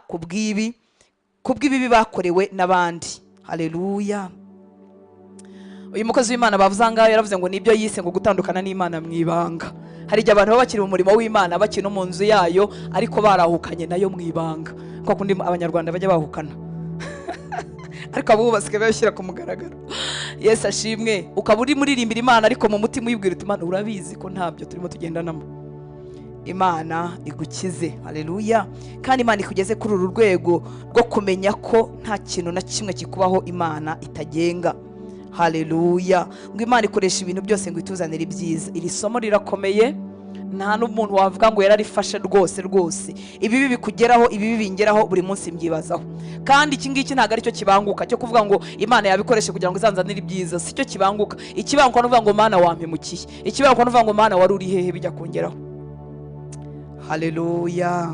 kubw'ibibi bakorewe n'abandi. Haleluya. Uyu mukozi w'Imana bavuze ngaho yaravuze ngo nibyo yise ngo gutandukana n'Imana mu ibanga. Hari igihe abantu baba bakiri mu murimo w'Imana bakiri no mu nzu yayo ariko barahukanye nayo mu ibanga, kuko kundi abanyarwanda bajya bahukana ariko abo basigaye bashyira ku mugaragaro. Yesu ashimwe. Ukaba uri muririmbira Imana ariko mu mutima uyibwira uti Imana urabizi ko ntabyo turimo tugendanamo. Imana igukize. Haleluya. Kandi Imana ikugeze kuri uru rwego rwo kumenya ko nta kintu na kimwe kikubaho Imana itagenga. Haleluya. Ngo Imana ikoresha ibintu byose ngo ituzanire ibyiza. Iri somo rirakomeye, nta n'umuntu wavuga ngo yararifashe rwose. Ibibi bikugeraho, ibibi bingeraho buri munsi mbyibazaho. Kandi iki ngiki ntabwo aricyo kibanguka cyo kuvuga ngo Imana yabikoreshe kugira ngo izanzanire ibyiza. Si cyo kibanguka. Ikibanguka no kuvuga ngo Mana wampemukiye. Ikibanguka no kuvuga ngo Mana wari uri hehe bijya kongeraho. Haleluya.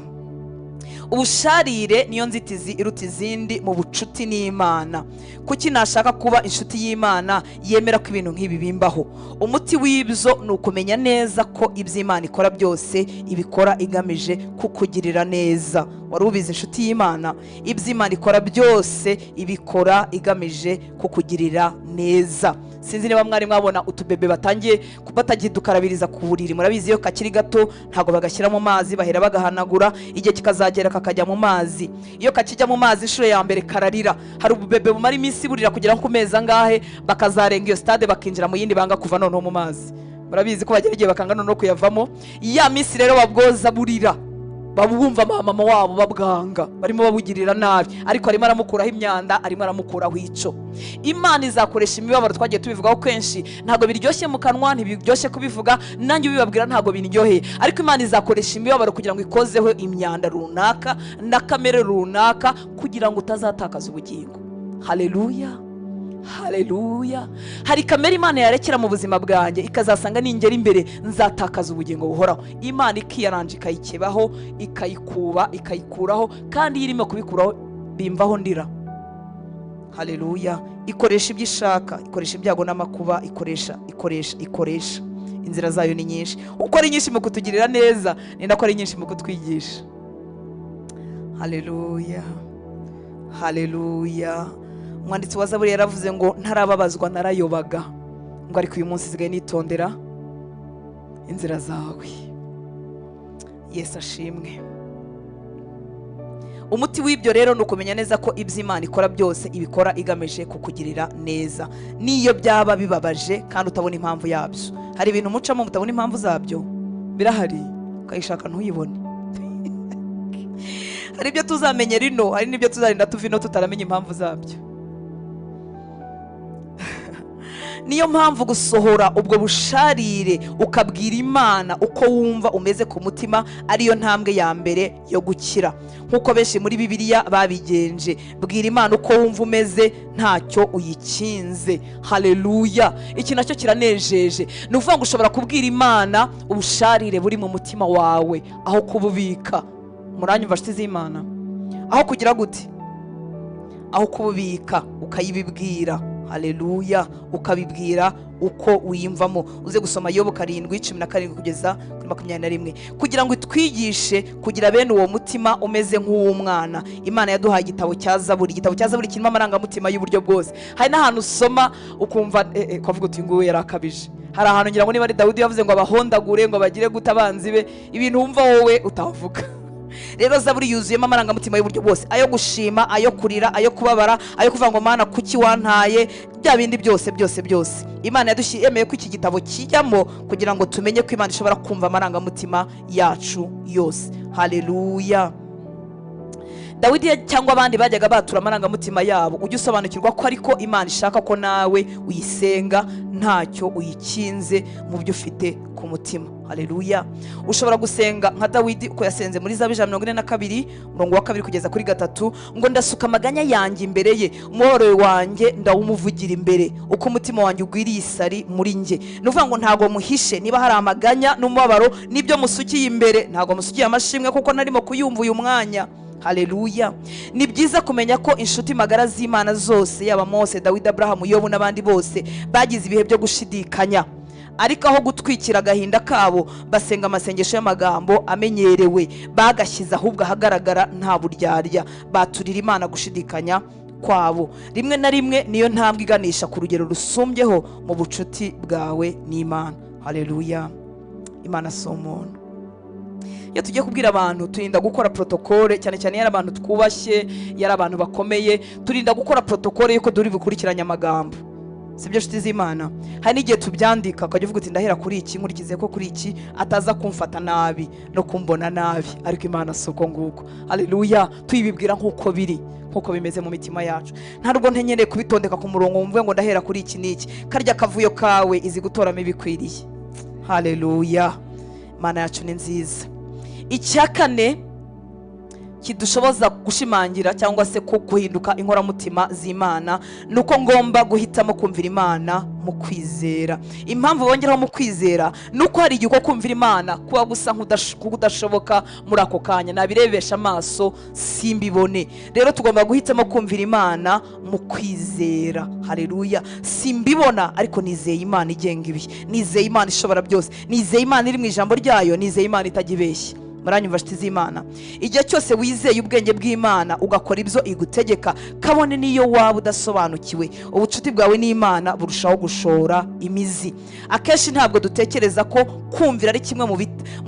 Ubusharire niyo nzitizi iruta izindi mu bucuti n'Imana. Kuki nashaka kuba inshuti y'Imana yemera ko ibintu nk'ibi bimbaho? Umuti w'ibyo ni ukumenya neza ko iby'Imana ikora byose ibikora igamije kukugirira neza. Wari ubizi inshuti y'Imana? Iby'Imana ikora byose ibikora igamije kukugirira neza. Sinzi niba mwari mwabona utubebe batangiye batagidukarabiriza ku buriri. Murabizi iyo kakiri gato ntago bagashyira mu mazi, bahera bagahanagura, igihe kikazagera kakajya mu mazi. Iyo kakijya mu mazi inshuro ya mbere kararira. Hari ububebe bumara iminsi burira kugira ngo ku mezi angahe bakazarenga iyo stade bakinjira mu yindi banga kuva noneho mu mazi. Murabizi ko bagera igihe bakanga no kuyavamo. Ya minsi rero babwoza burira, babumva mama wabo babwanga, barimo babugirira nabi, ariko arimo aramukuraho imyanda, arimo aramukuraho ico. Imana izakoresha imibabaro twagiye tubivugaho kenshi. Ntago biryoshye mu kanwa, ntibiryoshye kubivuga, nanjye ubibabwira ntago binryoheye, ariko Imana izakoresha imibabaro kugira ngo ikozeho imyanda runaka na kamere runaka kugira ngo utazatakaza ubugingo. Haleluya. Haleluya. Hari kamere Imana yarekera mu buzima bwanjye ikazasanga ningera imbere nzatakaza ubugingo buhoraho. Imana ikiyaranje ikayikebaho, ikayikuba, ikayikuraho, kandi irimo kubikuraho bimvaho ndira. Haleluya. Ikoresha ibyo ishaka, ikoresha ibyago n'amakuba, ikoresha inzira zayo ni nyinshi. Uko ari nyinshi mu kutugirira neza, ni nako ari nyinshi mu kutwigisha. Haleluya. Haleluya. Umwanditsi wa Zaburi yaravuze ngo ntarababazwa narayobaga, ngo ariko uyu munsi sigaye nitondera inzira zawe. Yesu ashimwe. Umuti w'ibyo rero ni ukumenya neza ko iby'Imana ikora byose ibikora igamije kukugirira neza, niyo byaba bibabaje kandi utabona impamvu yabyo. Hari ibintu mucamo mutabona impamvu zabyo, birahari, ukayishaka ntuyibone. Hari ibyo tuzamenyera ino, hari n'ibyo tuzarinda tuva ino tutaramenya impamvu zabyo. Niyo mpamvu gusohora ubwo busharire ukabwira Imana uko wumva umeze ku mutima ariyo ntambwe ya mbere yo gukira. Nkuko benshi muri Bibiliya babigenje, bwira Imana uko wumva umeze ntacyo uyikinze. Haleluya. Iki nacyo kiranejeje. Ni ukuvuga ngo ushobora kubwira Imana ubusharire buri mu mutima wawe aho kububika. Muranyumva nshuti z'Imana? Aho kugira gute? Aho kububika ukayibibwira. Haleluya. Ukabibwira uko uyimvamo. Uze gusoma Yobu 7:17 kugeza kuri 21 kugira ngo itwigishe kugira bene uwo mutima umeze nk'uw'umwana. Imana yaduhaye igitabo cya Zaburi. Igitabo cya Zaburi kirimo amarangamutima y'uburyo bwose. Hari n'ahantu usoma ukumva kwavuga uti nguwe yarakabije. Hari ahantu ngira ngo niba ari Dawudi yavuze ngo abahondagure ngo bagire gutabanzi be, ibintu wumva wowe utavuga. Rero Zaburi yuzuyemo amarangamutima y'uburyo bwose, ayo gushima, ayo kurira, ayo kubabara, ayo kuvuga ngo Mana kuki wantaye, bya bindi byose. Imana yemeye ko iki gitabo kijyamo kugira ngo tumenye ko Imana ishobora kumva amarangamutima yacu yose. Haleluya. Dawidi cyangwa abandi bajyaga batura amarangamutima yabo. Ujye usobanukirwa ko ariko Imana ishaka ko nawe uyisenga ntacyo uyikinze mu byo ufite ku mutima. Haleluya. Ushobora gusenga nka Dawidi uko yasenze muri Zaburi 42 umurongo wa 2 kugeza kuri 3 ngo ndasuka amaganya yanjye imbere ye, umubabaro wanjye ndawumuvugira imbere, uko umutima wanjye ugwiriye isari muri nge. Nuvuga ngo ntago muhishe, niba hari amaganya n'umubabaro nibyo musukiye imbere, ntago musukiye amashimwe kuko narimo kuyumva uyu mwanya. Haleluya. Ni byiza kumenya ko inshuti magara z'Imana zose, yaba Mose, Dawidi, Abrahamu, Yobu n'abandi bose bagize ibihe byo gushidikanya, ariko aho gutwikira agahinda kabo basenga amasengesho y'amagambo amenyerewe, bagashyize ahubwo ahagaragara nta buryarya, baturira Imana gushidikanya kwabo. Rimwe na rimwe niyo ntambwe iganisha ku rugero rusumbyeho mu bucuti bwawe n'Imana. Haleluya. Imana si umuntu. Iyo tugiye kubwira abantu turinda gukora protokole, cyane cyane yari abantu twubashye, yari abantu bakomeye, turinda gukora protokole yuko duri bukurikiranye amagambo. Sibyo nshuti z'Imana? Hari n'igihe tubyandika ukajya uvuga uti ndahera kuri iki nkurikize ko kuri iki ataza kumfata nabi no kumbona nabi, ariko Imana si uko nguko. Haleluya. Tuyibibwira nk'uko biri, nk'uko bimeze mu mitima yacu. Ntabwo ntenyereye kubitondeka ku murongo wumve ngo ndahera kuri iki n'iki. Karya kavuyo kawe izi gutoramo ibikwiriye. Haleluya. Imana yacu ni nziza. Icya kane kidushoboza gushimangira cyangwa se guhinduka inkoramutima z'Imana nuko ngomba guhitamo kumvira Imana mu kwizera. Impamvu bongeraho mu kwizera nuko hari igihe kumvira Imana kuba gusa nk'udashoboka muri ako kanya, nabirebesha amaso simbibone. Rero tugomba guhitamo kumvira Imana mu kwizera. Haleluya. Simbibona ariko nizeye Imana igenga ibihe, nizeye Imana ishobora byose, nizeye Imana iri mu ijambo ryayo, nizeye Imana itajibeshya. Muranyumva nshuti z'Imana? Igihe cyose wizeye ubwenge bw'Imana ugakora ibyo igutegeka, kabone niyo waba udasobanukiwe, ubucuti bwawe n'Imana burushaho gushora imizi. Akenshi ntabwo dutekereza ko kumvira ari kimwe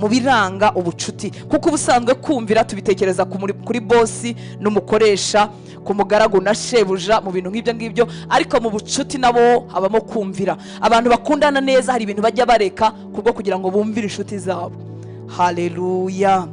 mu biranga ubucuti, kuko ubusanzwe kumvira tubitekereza kuri bosi n'umukoresha, ku mugaragu na shebuja, mu bintu nk'ibyo ngibyo, ariko mu bucuti nabo habamo kumvira. Abantu bakundana neza hari ibintu bajya bareka kubwo kugira ngo bumvire inshuti zabo. Haleluya.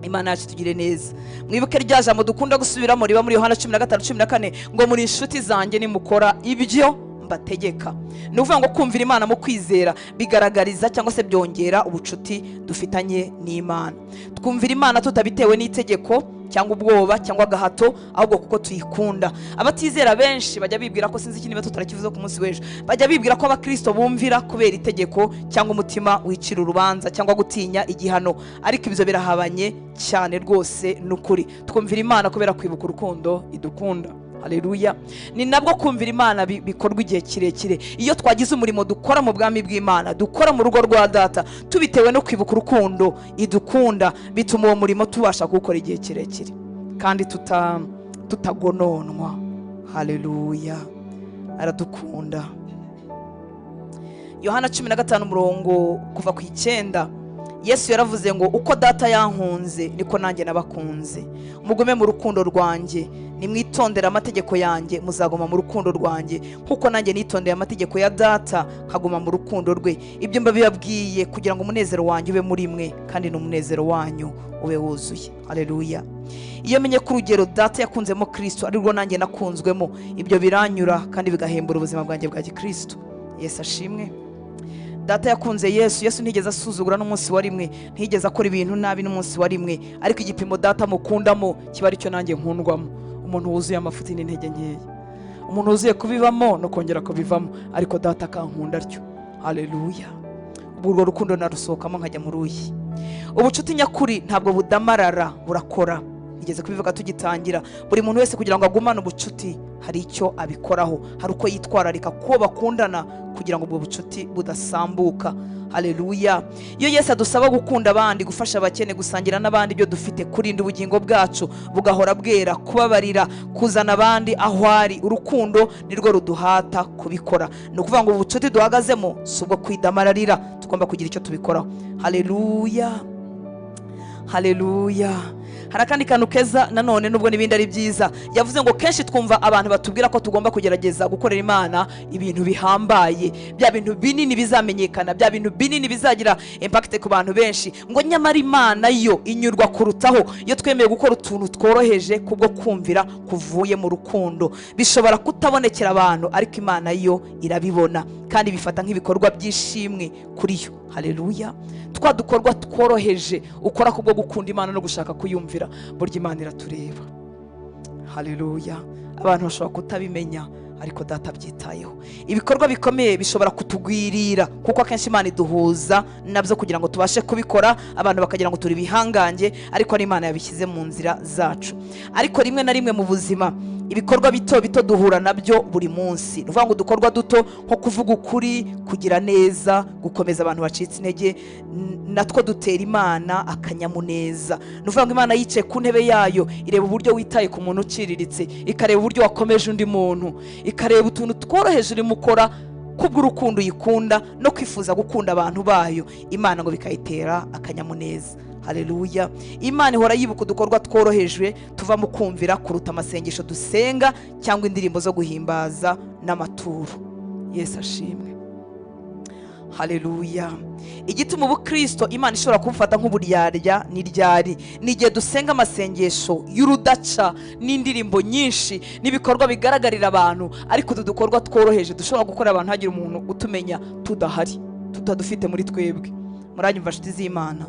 Imana yacu tugire neza. Mwibuke rya jambo dukunda gusubiramo riba muri Yohana 15:14 ngo muri inshuti zanjye nimukora ibyo mbategeka. Ni ukuvuga ngo kumvira Imana mu kwizera bigaragariza cyangwa se byongera ubucuti dufitanye n'Imana. Twumvira Imana tutabitewe n'itegeko cyangwa ubwoba cyangwa gahato, ahubwo kuko tuyikunda. Abatizera benshi bajya bibwira ko, sinzi ikindi tutarakivuze ku munsi w'ejo, bajya bibwira ko abakristo bumvira kubera itegeko cyangwa umutima wicira urubanza cyangwa gutinya igihano, ariko ibyo birahabanye cyane rwose n'ukuri. Twumvira Imana kubera kwibuka urukundo idukunda. Haleluya. Ni nabwo kumvira Imana bikorwa igihe kirekire. Iyo twagize umurimo dukora mu bwami bw'Imana, dukora mu rugo rwa Data, tubitewe no kwibuka urukundo idukunda, bituma uwo murimo tubasha gukora igihe kirekire kandi tutagononwa. Haleluya. Aradukunda. Yohana 15 umurongo kuva ku 9, Yesu yaravuze ngo uko Data yankunze niko nanjye nabakunze, mugume mu rukundo rwanjye, nimwitondera amategeko yanjye, muzaguma mu rukundo rwanjye nkuko nanjye nitondeye amategeko ya Data nkaguma mu rukundo rwe. Ibyo mbabibabwiye kugira ngo umunezero wanjye ube muri mwe kandi n'umunezero wanyu ube wuzuye. Haleluya. Iyo menye ko urugero Data yakunzemo Kristo ari rwo nanjye nakunzwemo, ibyo biranyura kandi bigahembura ubuzima bwanjye bwa Gikristo. Yesu ashimwe. Data yakunze Yesu. Yesu ntigeze asuzugura n'umunsi wa rimwe, ntigeze akora ibintu nabi n'umunsi wa rimwe, ariko igipimo Data mukundamo kiba aricyo nanjye nkundwamo. Umuntu wuzuye amafuti n'intege nkeya, umuntu wuzuye kubivamo no kongera kubivamo, ariko Data akankunda atyo. Haleluya. Ubwo rukundo narusohokamo nkajya mu ruyi. Ubucuti nyakuri ntabwo budamarara, burakora. Igeze kubivuga tugitangira, buri muntu wese kugira ngo agumane ubucuti hari icyo abikoraho, hari uko yitwararika ko bakundana kugira ngo ubwo bucuti budasambuka. Haleluya. Iyo Yesu adusaba gukunda abandi, gufasha abakene, gusangira n'abandi ibyo dufite, kurinda ubugingo bwacu bugahora bwera, kubabarira, kuzana abandi aho ari, urukundo nirwo ruduhata kubikora. Ni ukuvuga ngo ubucuti duhagazemo si ubwo kwidamararira, tugomba kugira icyo tubikoraho. Haleluya. Haleluya. Hari akandi kantu keza nanone nubwo n'ibindi ari byiza. Yavuze ngo kenshi twumva abantu batubwira ko tugomba kugerageza gukorera Imana ibintu bihambaye, bya bintu binini bizamenyekana, bya bintu binini bizagira impact ku bantu benshi, ngo nyamara Imana yo inyurwa kurutaho iyo twemeye gukora utuntu tworoheje kubwo kumvira kuvuye mu rukundo. Bishobora kutabonekera abantu, ariko Imana yo irabibona kandi bifata nk'ibikorwa by'ishimwe kuri yo. Haleluya. Twadukorwa tworoheje ukora kubwo gukunda Imana no gushaka kuyumvira, burya Imana iratureba. Haleluya. Abantu bashobora kutabimenya, ariko Data abyitayeho. Ibikorwa bikomeye bishobora kutugwirira kuko akenshi Imana iduhuza nabyo kugira ngo tubashe kubikora, abantu bakagira ngo turi bihangange, ariko ari Imana yabishyize mu nzira zacu. Ariko rimwe na rimwe mu buzima ibikorwa bito bito duhura nabyo buri munsi. Ni ukuvuga ngo udukorwa duto nko kuvuga ukuri, kugira neza, gukomeza abantu bacitse intege, natwo dutera Imana akanyamuneza. Ni ukuvuga ngo Imana yicaye ku ntebe yayo ireba uburyo witaye ku muntu uciriritse, ikareba uburyo wakomeje undi muntu, ikareba utuntu tworoheje urimo ukora kubw'urukundo uyikunda no kwifuza gukunda abantu bayo, Imana ngo bikayitera akanyamuneza. Haleluya. Imana ihora yibuka udukorwa tworohejwe tuva mu kumvira kuruta amasengesho dusenga cyangwa indirimbo zo guhimbaza n'amaturo. Yesu ashimwe. Haleluya. Igituma ubukristo Imana ishobora kumfata nk'uburyarya ni ryari? Ni igihe dusenga amasengesho y'urudaca n'indirimbo nyinshi n'ibikorwa bigaragarira abantu, ariko utu dukorwa tworoheje dushobora gukora abantu hagira umuntu utumenya tudahari, tutadufite muri twebwe. Muranyumva nshuti z'Imana?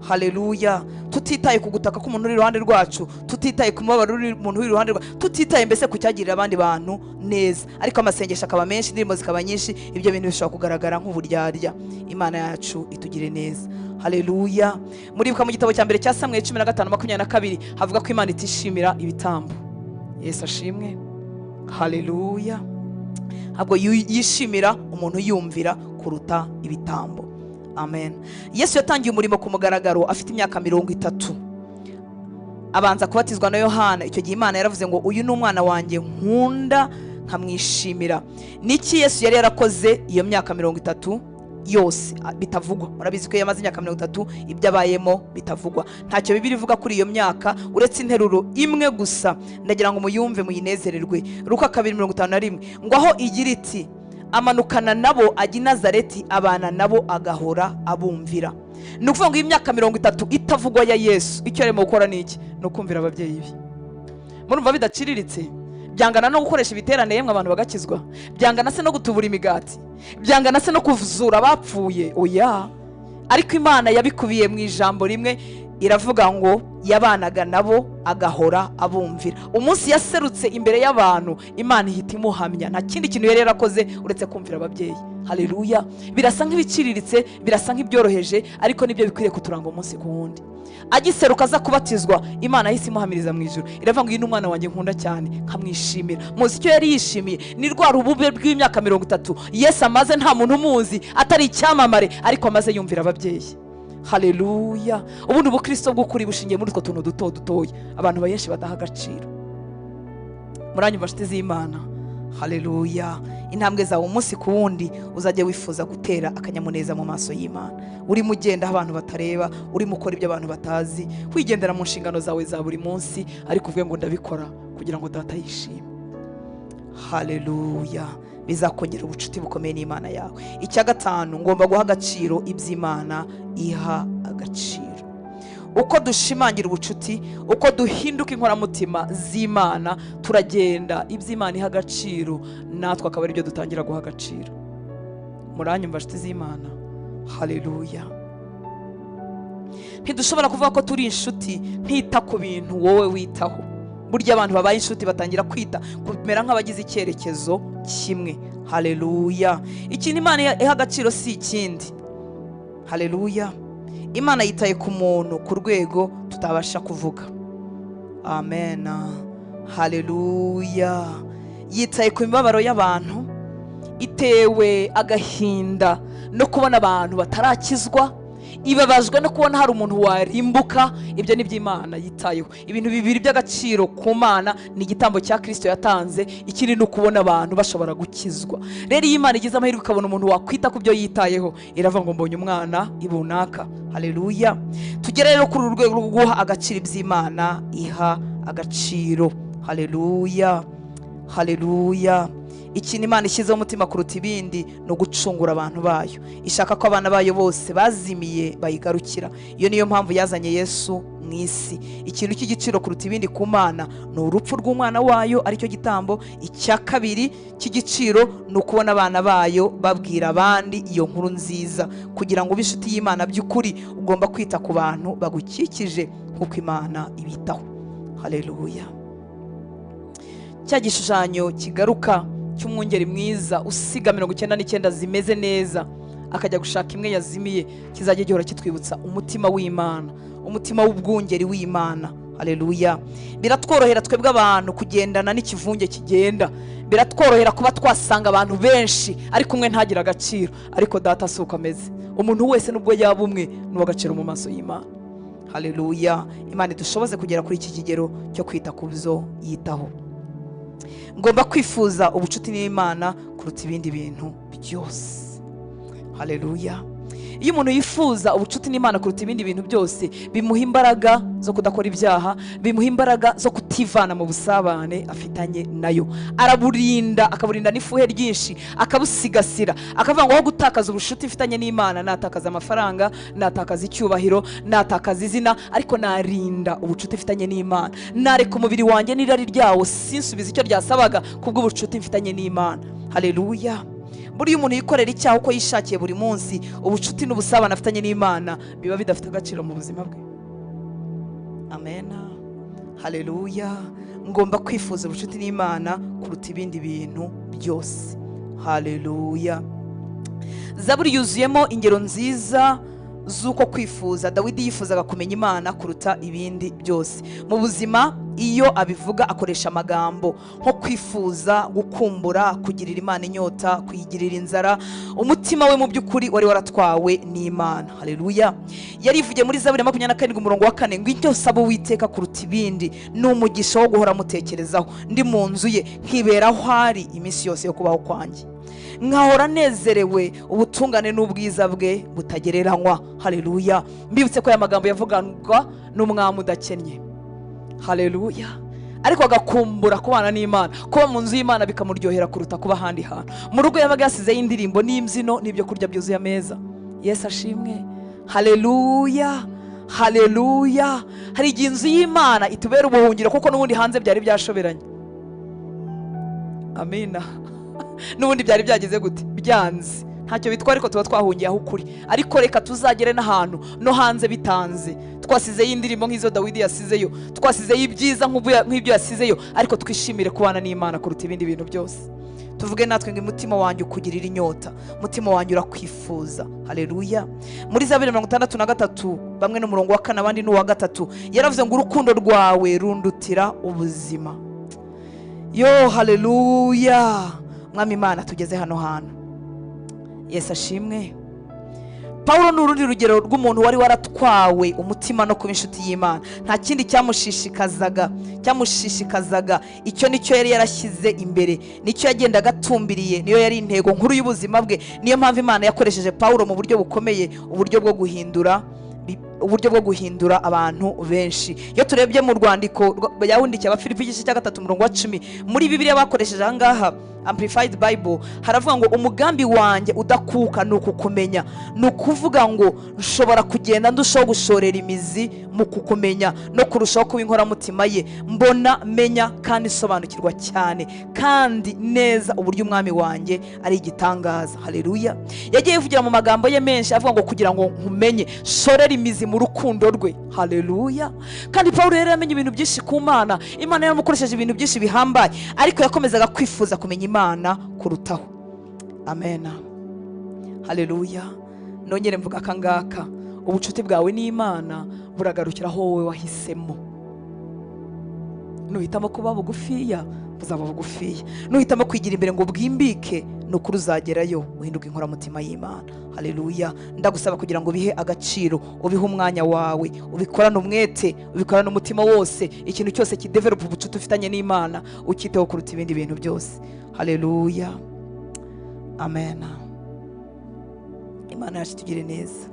Haleluya. Tutitaye ku gutaka k'umuntu uri iruhande rwacu, tutitaye ku mubabaro w'umuntu uri iruhande rwacu, tutitaye mbese ku cyagirira abandi bantu neza, ariko amasengesho akaba menshi, indirimbo zikaba nyinshi, ibyo bintu bishobora kugaragara nk'uburyarya. Imana yacu itugire neza. Haleluya. Muribuka mu gitabo cya mbere cya Samweli 15:22 havuga ko Imana itishimira ibitambo. Yesu ashimwe. Haleluya. Ntabwo yishimira umuntu yumvira kuruta ibitambo. Amen. Yesu yatangiye umurimo ku mugaragaro afite imyaka 30. Abanza kubatizwa na Yohana. Icyo gihe Imana yaravuze ngo uyu ni umwana wanjye nkunda nkamwishimira. Niki Yesu yari yarakoze iyo myaka 30 yose bitavugwa? Murabizi ko yamaze imyaka 30 ibyo abayemo bitavugwa. Ntacyo Bibiliya ivuga kuri iyo myaka uretse interuro imwe gusa, ndagira ngo muyumve muyinezererwe. Luka 2:51 ngo aho igira iti amanukana nabo ajya i Nazareti, abana nabo agahora abumvira. Ni ukuvuga ngo iyi myaka 30 itavugwa ya Yesu, icyo arimo gukora ni iki? Ni ukumvira ababyeyi be. Murumva bidaciriritse? Byangana no gukoresha ibiterane yemwe abantu bagakizwa, byangana se no gutubura imigati, byangana se no kuvuzura abapfuye. Oya, ariko Imana yabikubiye mu ijambo rimwe, iravuga ngo yabanaga nabo agahora abumvira. Umunsi yaserutse imbere y'abantu, Imana ihita imuhamya. Nta kindi kintu yari yarakoze uretse kumvira ababyeyi. Haleluya. Birasa nk'ibiciriritse, birasa nk'ibyoroheje, ariko nibyo bikwiriye kuturanga umunsi ku wundi. Agiseruka aza kubatizwa, Imana yahise imuhamiriza mu ijuru, iravuga ngo uyu ni umwana wanjye nkunda cyane nkamwishimira. Muzi icyo yari yishimiye? Ni rwa rubube rw'imyaka 30 Yesu amaze nta muntu umuzi, atari icyamamare, ariko amaze yumvira ababyeyi. Haleluya. Ubundi ubukristo bw'ukuri bushingiye muri utwo tuntu duto dutoya abantu benshi badaha agaciro. Muranyumva nshuti z'Imana? Haleluya. Intambwe zawe umunsi ku wundi uzajye wifuza gutera akanyamuneza mu maso y'Imana. Urimo ugenda abantu batareba, urimo ukora ibyo abantu batazi, wigendera mu nshingano zawe za buri munsi, ariko uvuge ngo ndabikora kugira ngo Data yishime. Haleluya. Bizakongera ubucuti bukomeye n'Imana yawe. Icya gatanu, ngomba guha agaciro iby'Imana iha agaciro. Uko dushimangira ubucuti, uko duhinduka inkoramutima z'Imana, turagenda iby'Imana iha agaciro, natwe akaba ari byo dutangira guha agaciro. Muranyumva nshuti z'Imana? Haleluya. Ntidushobora kuvuga ko turi inshuti ntita ku bintu wowe witaho. Burya abantu babaye inshuti batangira kwita kumera nk'abagize icyerekezo kimwe. Haleluya. Ikintu Imana iha agaciro si ikindi. Haleluya. Imana yitaye ku muntu ku rwego tutabasha kuvuga. Amen. Haleluya. Yitaye ku mibabaro y'abantu, itewe agahinda no kubona abantu batarakizwa, ibabajwe no kubona hari umuntu warimbuka. Ibyo ni by'Imana yitayeho. Ibintu bibiri by'agaciro ku Mana ni igitambo cya Kristo yatanze, ikindi ni ukubona abantu bashobora gukizwa. Rero iyo Imana igize amahirwe ukabona umuntu wakwita ku byo yitayeho, iravuga ngo mbonye umwana ibunaka. Haleluya. Tugere rero kuri uru rwego rwo guha agaciro iby'Imana iha agaciro. Haleluya. Haleluya. Ikintu Imana ishyizeho umutima kuruta ibindi ni ugucungura abantu bayo. Ishaka ko abana bayo bose bazimiye bayigarukira. Iyo niyo mpamvu yazanye Yesu mu isi. Ikintu cy'igiciro kuruta ibindi ku Mana ni urupfu rw'umwana wayo, aricyo gitambo. Icya kabiri cy'igiciro ni ukubona abana bayo babwira abandi iyo nkuru nziza. Kugira ngo ube inshuti y'Imana by'ukuri, ugomba kwita ku bantu bagukikije kuko Imana ibitaho. Haleluya. Cya gishushanyo kigaruka cy'umwungeri mwiza usiga 99 zimeze neza akajya gushaka imwe yazimiye, kizajya gihora kitwibutsa umutima w'Imana, umutima w'ubwungeri w'Imana. Haleluya. Biratworohera twebwe abantu kugendana n'ikivunge kigenda, biratworohera kuba twasanga abantu benshi ariko umwe ntagira agaciro, ariko data si uko ameze. Umuntu wese nubwo yaba umwe ni uw'agaciro mu maso y'Imana. Haleluya. Imana idushoboze kugera kuri iki kigero cyo kwita ku byo yitaho. Ngomba kwifuza ubucuti n'Imana kuruta ibindi bintu byose. Haleluya. Iyo umuntu yifuza ubucuti n'Imana kuruta ibindi bintu byose, bimuha imbaraga zo kudakora ibyaha, bimuha imbaraga zo kutivana mu busabane afitanye nayo. Araburinda, akaburinda n'ifuhe ryinshi, akabusigasira, akavuga ngo aho gutakaza ubucuti mfitanye n'Imana natakaza amafaranga, natakaza icyubahiro, natakaza izina, ariko narinda ubucuti mfitanye n'Imana. Nareka umubiri wanjye n'irari ryawo, sinsubiza icyo ryasabaga kubw'ubucuti mfitanye n'Imana. Haleluya. Buriya umuntu yikorera icyaha uko yishakiye buri munsi, ubucuti n'ubusabane afitanye n'Imana biba bidafite agaciro mu buzima bwe. Amen. Haleluya. Ngomba kwifuza ubucuti n'Imana kuruta ibindi bintu byose. Haleluya. Zaburi yuzuyemo ingero nziza z'uko kwifuza. Dawidi yifuzaga kumenya Imana kuruta ibindi byose. Mu buzima iyo abivuga akoresha amagambo nko kwifuza, gukumbura, kugirira Imana inyota, kuyigirira inzara. Umutima we mu by'ukuri wari waratwawe n'Imana. Haleluya. Yarivugiye muri Zaburi 27 umurongo wa 4 ngo icyo saba Uwiteka kuruta ibindi ni umugisha wo guhora mutekerezaho, ndi mu nzu ye nkibera aho ari iminsi yose yo kubaho kwanjye, nkahora nezerewe ubutungane n'ubwiza bwe butagereranywa. Haleluya. Mbibutse ko aya magambo yavuganwa n'umwami udakennye. Haleluya. Ariko agakumbura kubana n'Imana, kuba mu nzu y'Imana bikamuryohera kuruta kuba ahandi hantu. Mu rugo yabaga yasizeyo indirimbo n'imbyino n'ibyo kurya byuzuye ameza. Yesu ashimwe. Haleluya. Haleluya. Hari igihe inzu y'Imana itubera ubuhungiro kuko n'ubundi hanze byari byashoberanye. Amina. N'ubundi byari byageze gute? Byanze. Ntacyo bitwa, ariko tuba twahungiye aho ukuri. Ariko reka tuzagere n'ahantu no hanze bitanze, twasizeyo indirimbo nk'izo Dawidi yasizeyo, twasizeyo ibyiza nk'ibyo yasizeyo, ariko twishimire kubana n'Imana kuruta ibindi bintu byose. Tuvuge natwe ngo umutima wanjye ukugirira inyota, umutima wanjye urakwifuza. Haleluya. Muri Zaburi 63 bamwe n'umurongo wa 4 abandi n'uwa 3 yaravuze ngo urukundo rwawe rundutira ubuzima. Yo, haleluya. Mwami Imana tugeze hano hantu. Yesu ashimwe. Paulo ni urundi rugero rw'umuntu wari waratwawe umutima no kuba inshuti y'Imana. Nta kindi cyamushishikazaga, icyo nicyo yari yarashyize imbere, nicyo yagendaga atumbiriye, niyo yari intego nkuru y'ubuzima bwe. Niyo mpamvu Imana yakoresheje Paulo mu buryo bukomeye, uburyo bwo guhindura abantu benshi. Iyo turebye mu rwandiko yahundikiye Abafilipi igice cya 3 umurongo wa 10, muri Bibiliya bakoresheje ahangaha Amplified Bible, haravuga ngo umugambi wanjye udakuka ni ukukumenya. Ni ukuvuga ngo nshobora kugenda ndushaho gushorera imizi mu kukumenya no kurushaho kuba inkoramutima ye, mbona, menya kandi sobanukirwa cyane kandi neza uburyo umwami wanjye ari igitangaza. Haleluya. Yagiye yivugira mu magambo ye menshi avuga ngo kugira ngo nkumenye, shorera imizi mu rukundo rwe. Haleluya. Kandi Paulo yari yamenye ibintu byinshi ku Mana. Imana yaramukoresheje ibintu byinshi bihambaye, ariko yakomezaga kwifuza kumenya Imana kurutaho. Amen. Haleluya. Nongere mvuga akangaka, ubucuti bwawe n'Imana buragarukira aho wowe wahisemo. Nuhitamo kuba bugufiya, buzaba bugufiya. Nuhitamo kwigira imbere ngo bwimbike, nukuri uzagerayo uhinduka inkoramutima y'Imana. Haleluya. Ndagusaba kugira ngo bihe agaciro, ubihe umwanya wawe, ubikorane umwete, ubikorane umutima wose, ikintu cyose kidevelop ubucuti ufitanye n'Imana ukiteho kuruta ibindi bintu byose. Haleluya. Amen. Imana yacu tugire neza.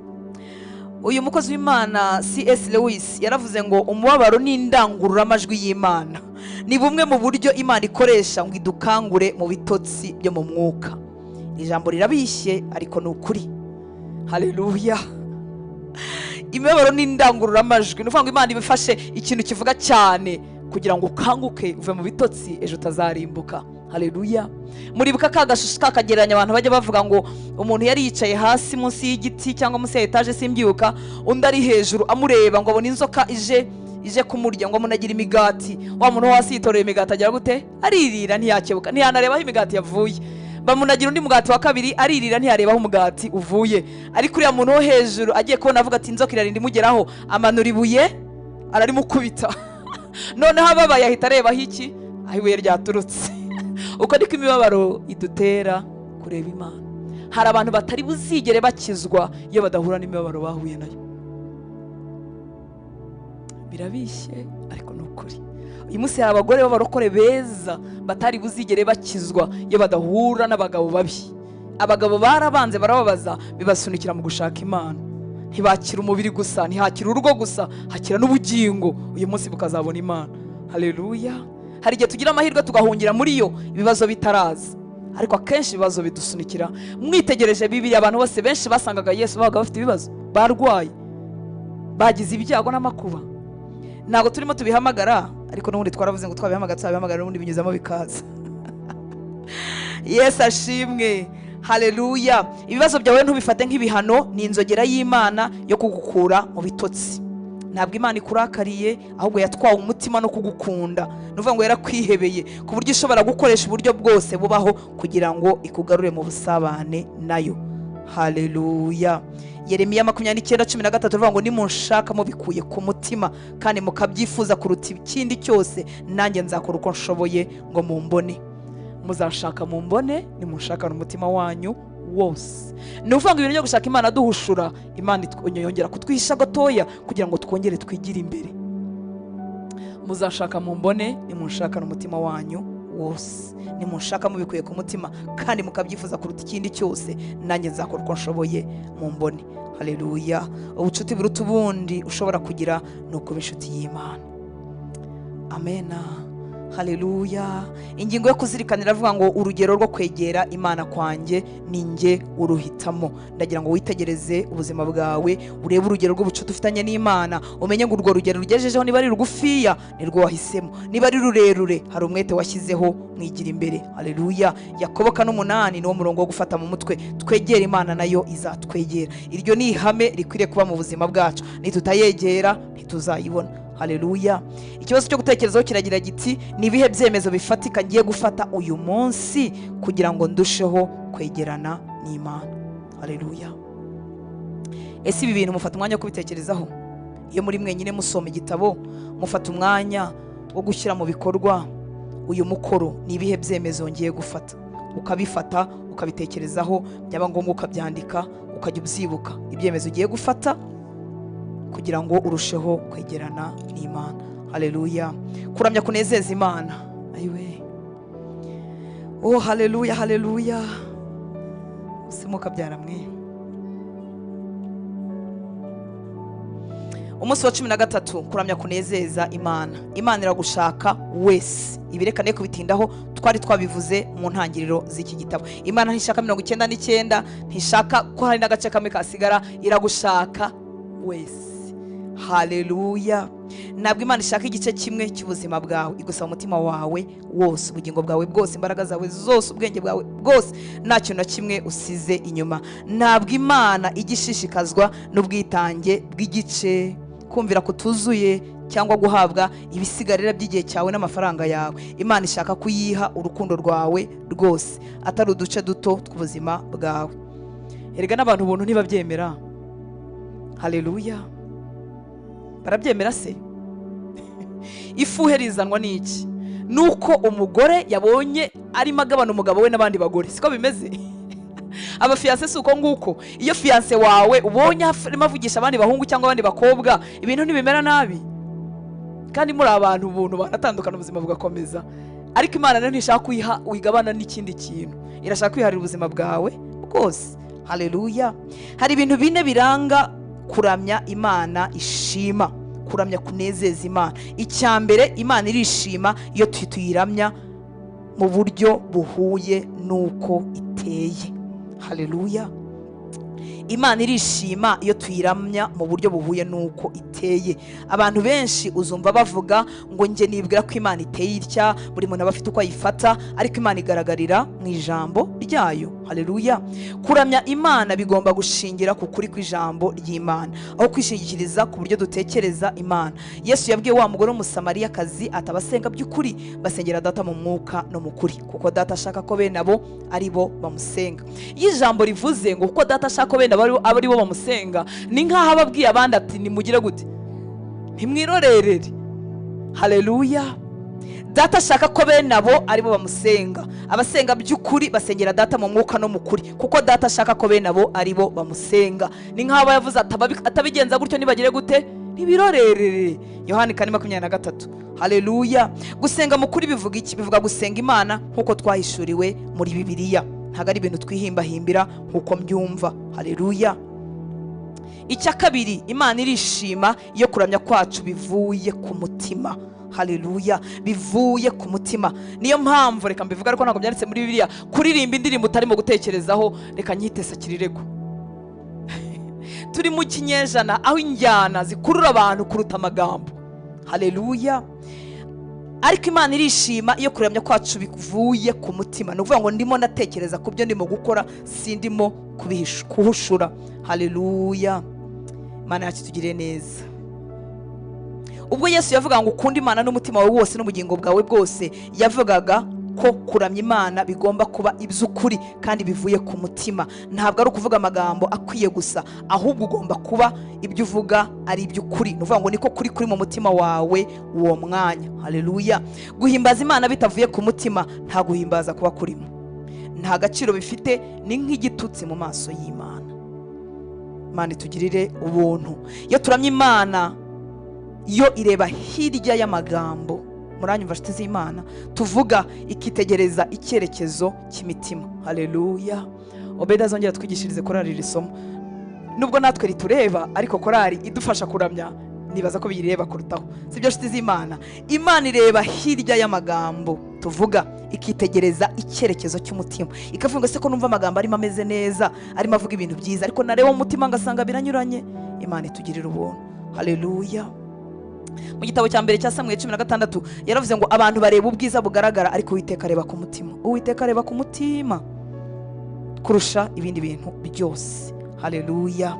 Uyu mukozi w'Imana C.S. Lewis yaravuze ngo umubabaro ni indangururamajwi y'Imana. Ni bumwe mu buryo Imana ikoresha ngo idukangure mu bitotsi byo mu mwuka. Ijambo rirabishye ariko ni ukuri. Haleluya. Imibabaro ni indangururamajwi. Nuvuga ngo Imana ibifashe ikintu kivuga cyane kugira ngo ukanguke uve mu bitotsi ejo utazarimbuka. Haleluya. Muribuka kagashusho kakagereranya abantu bajya bavuga ngo umuntu yari yicaye hasi munsi y'igiti cyangwa munsi ya etaje simbyuka, undi ari hejuru amureba ngo abone inzoka ije kumurya ngo amunagira imigati. Wa muntu hasi yitoreye imigati agira gute? Aririra ntiyakebuka, ntiyanareba aho imigati yavuye. Bamunagira undi mugati wa kabiri, aririra ntiyareba aho umugati uvuye. Ariko uriya muntu wo hejuru agiye kubona avuga ati inzoka irarinda imugeraho, amanura ibuye ararimukubita. noneho ababaye ahita arebaho iki, aho ibuye ryaturutse. Uko niko imibabaro idutera kureba Imana. Hari abantu batari buzigere bakizwa iyo badahura n'imibabaro bahuye nayo. Birabishye ariko ni ukuri. Uyu munsi hari abagore b'abarokore beza batari buzigere bakizwa iyo badahura n'abagabo babi. Abagabo barabanze barababaza, bibasunikira mu gushaka Imana. Ntibakira umubiri gusa, ntihakira urugo gusa, hakira n'ubugingo. Uyu munsi bukazabona Imana. Haleluya. Hari igihe tugira amahirwe tugahungira muri yo ibibazo bitaraza, ariko akenshi ibibazo bidusunikira. Mwitegereje Bibiliya, abantu bose benshi basangaga Yesu babaga bafite ibibazo, barwaye, bagize ibyago n'amakuba. Ntabwo turimo tubihamagara, ariko n'ubundi twaravuze ngo twabihamagara tuzabihamagara n'ubundi binyuzamo bikaza. Yesu ashimwe. Haleluya. Ibibazo byawe ntubifate nk'ibihano, ni inzogera y'Imana yo kugukura mu bitotsi. Ntabwo Imana ikurakariye, ahubwo yatwawe umutima no kugukunda. Nuvuga ngo yarakwihebeye ku buryo ishobora gukoresha uburyo bwose bubaho kugira ngo ikugarure mu busabane nayo. Haleluya. Yeremiya 29:13 ruvuga ngo nimunshaka mubikuye ku mutima kandi mukabyifuza kuruta ikindi cyose, nanjye nzakora uko nshoboye ngo mumbone. Muzashaka mumbone nimunshakana umutima wanyu wose. Ni ukuvuga ngo ibintu byo gushaka Imana duhushura, Imana yongera kutwihisha gatoya kugira ngo twongere twigire imbere. Muzashaka mumbone nimunshakana umutima wanyu wose. Nimunshaka mubikuye ku mutima kandi mukabyifuza kuruta ikindi cyose, nanjye nzakora uko nshoboye mumbone. Haleluya. Ubucuti buruta ubundi ushobora kugira ni ukuba inshuti y'Imana. Amena. Haleluya. Ingingo yo kuzirikanira avuga ngo urugero rwo kwegera Imana kwanjye ni njye uruhitamo. Ndagira ngo witegereze ubuzima bwawe, urebe urugero rw'ubucuti ufitanye n'Imana, umenye ngo urwo rugero rugejejeho niba ari rugufiya nirwo wahisemo, niba ari rurerure hari umwete washyizeho, mwigira imbere. Haleluya. Yakobo 8 niwo murongo wo gufata mu mutwe. Twegera Imana nayo izatwegera. Iryo ni ihame rikwiriye kuba mu buzima bwacu. Nitutayegera ntituzayibona. Haleluya. Ikibazo cyo gutekerezaho kiragira giti, ni ibihe byemezo bifatika ngiye gufata uyu munsi kugira ngo ndusheho kwegerana n'Imana. Haleluya. Ese ibi bintu mufata umwanya wo kubitekerezaho? Iyo muri mwenyine musoma igitabo, mufata umwanya wo gushyira mu bikorwa uyu mukoro, ni ibihe byemezo ngiye gufata? Ukabifata, ukabitekerezaho, byaba ngombwa ukabyandika, ukajya ubyibuka ibyemezo ugiye gufata kugira ngo urusheho kwegerana n'Imana. Haleluya. Kuramya kunezeza Imana. Ayiwe. Oh haleluya, haleluya. Usimuka byaramwe. Umunsi wa 13 kuramya kunezeza Imana. Imana iragushaka wese. Ibirekane kubitindaho, twari twabivuze mu ntangiriro z'iki gitabo. Imana ntishaka 99, ntishaka ko hari n'agace kamwe kasigara, iragushaka wese. Haleluya. Ntabwo Imana ishaka igice kimwe cy'ubuzima bwawe, igusaba umutima wawe wose, ubugingo bwawe bwose, imbaraga zawe zose, ubwenge bwawe bwose, nta kintu na kimwe usize inyuma. Ntabwo Imana igishishikazwa n'ubwitange bw'igice, kumvira kutuzuye cyangwa guhabwa ibisigarira by'igihe cyawe n'amafaranga yawe. Imana ishaka kuyiha urukundo rwawe rwose, atari uduce duto tw'ubuzima bwawe. Erega n'abantu ubuntu ntibabyemera. Haleluya. Barabyemera se? Ifuhe rizanwa n'iki? Nuko umugore yabonye arimo agabana umugabo we n'abandi bagore. Siko bimeze? Abafiance si uko nguko. Iyo fiance wawe ubonye arimo avugisha abandi bahungu cyangwa abandi bakobwa, ibintu ntibimera nabi. Kandi muri abantu ubuntu baratandukana, ubuzima bugakomeza. Ariko Imana nayo ntishaka kuyiha uyigabana n'ikindi kintu. Irashaka kwiharira ubuzima bwawe bwose. Haleluya. Hari ibintu bine biranga kuramya Imana ishima, kuramya kunezeza Imana. Icyambere, Imana irishima iyo tuyiramya mu buryo buhuye nuko iteye. Haleluya. Imana irishima iyo tuyiramya mu buryo buhuye nuko iteye. Abantu benshi uzumva bavuga ngo nge nibwira ko Imana iteye itya, buri muntu aba afite uko ayifata, ariko Imana igaragarira mu ijambo ryayo. Haleluya. Kuramya Imana bigomba gushingira ku kuri kw'ijambo ry'Imana, aho kwishingikiriza ku buryo dutekereza Imana. Yesu yabwiye wa mugore w'umusamariyakazi atabasenga by'ukuri, basengera Data mu mwuka no mu kuri, kuko Data ashaka ko bene abo ari bo bamusenga. Iyo ijambo rivuze ngo kuko Data ashaka ko bene ari bo bamusenga, ni nk'aho ababwiye abandi ati nimugire gute, ntimwirorerere. Haleluya. Data ashaka ko bene abo aribo bamusenga. Abasenga by'ukuri basengera data mu mwuka no mu kuri, kuko data ashaka ko bene abo aribo bamusenga. Ni nk'abo yavuze atabigenza gutyo nibagire gute, nibirorerere. Yohana 4:23. Haleluya. Gusenga mu kuri bivuga iki? Bivuga gusenga Imana nkuko twahishuriwe muri Bibiliya, ntago ari ibintu twihimbahimbira nkuko mbyumva. Haleluya. Icya kabiri, Imana irishima iyo kuramya kwacu bivuye ku mutima. Haleluya. Bivuye ku mutima. Niyo mpamvu reka mbivuga ariko ntabwo byanditse muri Bibiliya, kuririmba indirimbo utarimo gutekerezaho, reka nyitesa kirirego. Turi mu kinyejana aho injyana zikurura abantu kuruta amagambo. Haleluya. Ariko Imana irishima iyo kuramya kwacu bivuye ku mutima. Ni ukuvuga ngo ndimo natekereza ku byo ndimo gukora, sindimo kuhushura. Haleluya. Imana yacu tugire neza. Ubwo Yesu yavuga ngo ukunda Imana n'umutima wawe wose n'ubugingo bwawe bwose, yavugaga ko kuramya Imana bigomba kuba iby'ukuri kandi bivuye ku mutima. Ntabwo ari ukuvuga amagambo akwiye gusa, ahubwo ugomba kuba ibyo uvuga ari iby'ukuri. Ni ukuvuga ngo niko kuri mu mutima wawe uwo mwanya. Haleluya. Guhimbaza Imana bitavuye ku mutima nta guhimbaza kuba kurimo, nta gaciro bifite, ni nk'igitutsi mu maso y'Imana. Imana itugirire ubuntu. Iyo turamya Imana, yo ireba hirya y'amagambo, muranyumva nshuti z'Imana, tuvuga ikitegereza icyerekezo cy'imitima. Haleluya. Obeda zongera twigishirize korari iri somo, nubwo natwe ritureba ariko korari idufasha kuramya, nibaza ko biyireba kurutaho. Sibyo nshuti z'Imana? Imana ireba hirya y'amagambo tuvuga, ikitegereza icyerekezo cy'umutima, ikavuga se ko numva amagambo arimo ameze neza, arimo avuga ibintu byiza, ariko nareba umutima ngasanga biranyuranye. Imana itugirira ubuntu. Haleluya. Mu gitabo cya mbere cya Samuel 16 yaravuze ngo abantu bareba ubwiza bugaragara, ariko Uwiteka areba ku mutima. Uwiteka areba ku mutima kurusha ibindi bintu byose. Haleluya.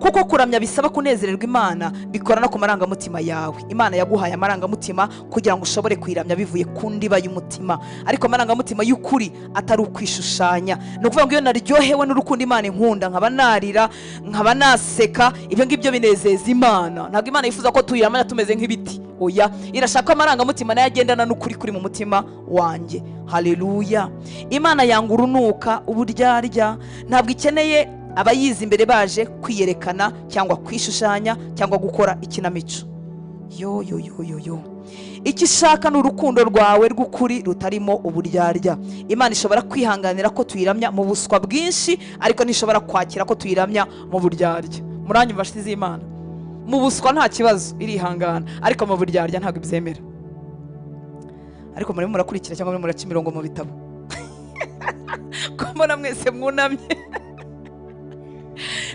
Kuko kuramya bisaba kunezererwa Imana, bikora no ku marangamutima yawe. Imana yaguhaye amarangamutima kugira ngo ushobore kwiramya bivuye ku ndiba y'umutima, ariko amarangamutima y'ukuri atari ukwishushanya. Ni ukuvuga ngo iyo naryohewe n'urukundo Imana inkunda, nkaba narira, nkaba naseka, ibyo ngibyo binezeza Imana. Ntabwo Imana yifuza ko tuyiramya tumeze nk'ibiti. Oya, irashaka amarangamutima nayo agendana n'ukuri kuri mu mutima wanjye. Haleluya. Imana yanga urunuka, uburyarya, ntabwo ikeneye abayizi imbere baje kwiyerekana cyangwa kwishushanya cyangwa gukora ikinamico. Yo. Icyo ishaka ni urukundo rwawe rw'ukuri rutarimo uburyarya. Imana ishobora kwihanganira ko tuyiramya mu buswa bwinshi, ariko ntishobora kwakira ko tuyiramya mu buryarya. Muranyumva nshuti z'Imana? Mu buswa nta kibazo, irihangana, ariko mu buryarya ntabwo ibyemera. Ariko murimo murakurikira cyangwa murimo muraca imirongo mu bitabo? Ko mbona mwese mwunamye.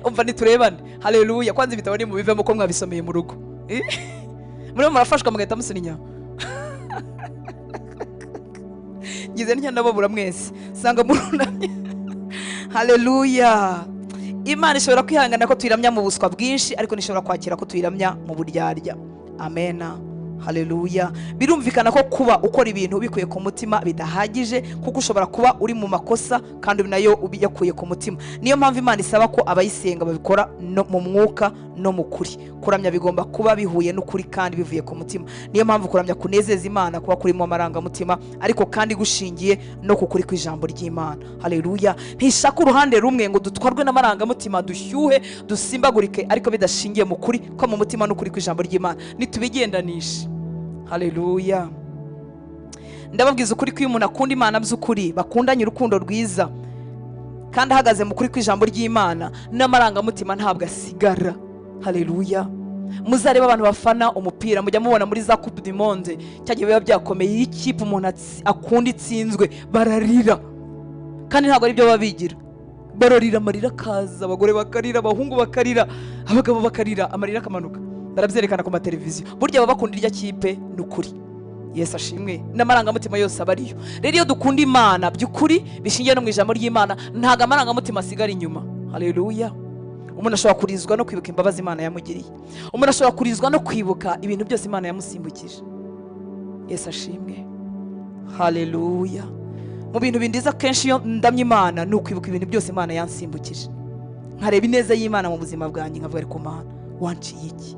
Umva niturebane. Haleluya. Kwanza ibitabo ni mubivemo ko mwabisomeye mu rugo. Murimo murafashwa mugahita musuninya. Ngize ntya nababura mwese, sanga murunamye. Haleluya. Imana ishobora kwihangana ko tuyiramya mu buswa bwinshi, ariko nishobora kwakira ko tuyiramya mu buryarya. Amena. Haleluya. Birumvikana ko kuba ukora ibintu bikuye ku mutima bidahagije, kuko ushobora kuba uri mu makosa kandi nayo ubiyakuye ku mutima. Niyo mpamvu Imana isaba ko abayisenga babikora no mu mwuka no mu kuri. Kuramya bigomba kuba bihuye n'ukuri kandi bivuye ku mutima. Niyo mpamvu kuramya kunezeza Imana kuba kurimo amarangamutima, ariko kandi gushingiye no kukuri kw'ijambo ry'Imana. Haleluya. Ntishaka uruhande rumwe ngo dutwarwe n'amarangamutima, dushyuhe, dusimbagurike, ariko bidashingiye mu kuri ko mu mutima n'ukuri kw'ijambo ry'Imana. Nitubigendanisha. Haleluya. Ndababwiza ukuri ko iyo umuntu akunda Imana by'ukuri, bakundanye urukundo rwiza kandi ahagaze mu kuri kw'ijambo ry'Imana, n'amarangamutima ntabwo asigara. Haleluya. Muzareba abantu bafana umupira, mujya mubona muri za Coupe du Monde, cyagiye biba byakomeye, iyo ikipe umuntu akunda itsinzwe bararira, kandi ntabwo ari byo babigira. Bararira, amarira akaza, abagore bakarira, abahungu bakarira, abagabo bakarira, amarira akamanuka. Barabyerekana ku mateleviziyo. Burya baba bakunda irya kipe n'ukuri. Yesu ashimwe. N'amarangamutima yose abariyo. Rero iyo dukunda Imana by'ukuri bishingiye no mu ijambo ry'Imana, ntago amarangamutima asigara inyuma. Haleluya. Umuntu ashobora kurizwa no kwibuka imbabazi Imana yamugiriye. Umuntu ashobora kurizwa no kwibuka ibintu byose Imana yamusimbukije. Yesu ashimwe. Haleluya. Mu bintu bindiza kenshi iyo ndamye Imana ni ukwibuka ibintu byose Imana yansimbukije. Nkareba ineza y'Imana mu buzima bwanjye, nkavuga ariko Mana wanciye iki?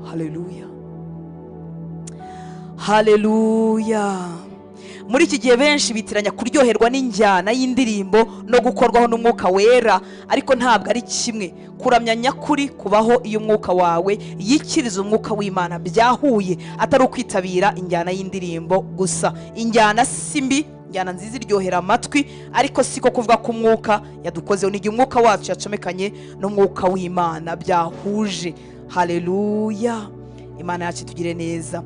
Haleluya. haleluya. Muri iki gihe benshi bitiranya kuryoherwa n'injyana y'indirimbo no gukorwaho n'umwuka wera, ariko ntabwo ari kimwe. Kuramya nyakuri kubaho iyo umwuka wawe yikiriza umwuka w'Imana byahuye, atari ukwitabira injyana y'indirimbo gusa. Injyana si mbi, injyana nziza iryohera amatwi, ariko siko kuvuga ko umwuka yadukozeho. Ni igihe umwuka wacu yacomekanye n'umwuka w'Imana byahuje. Haleluya, Imana yacu tugire neza.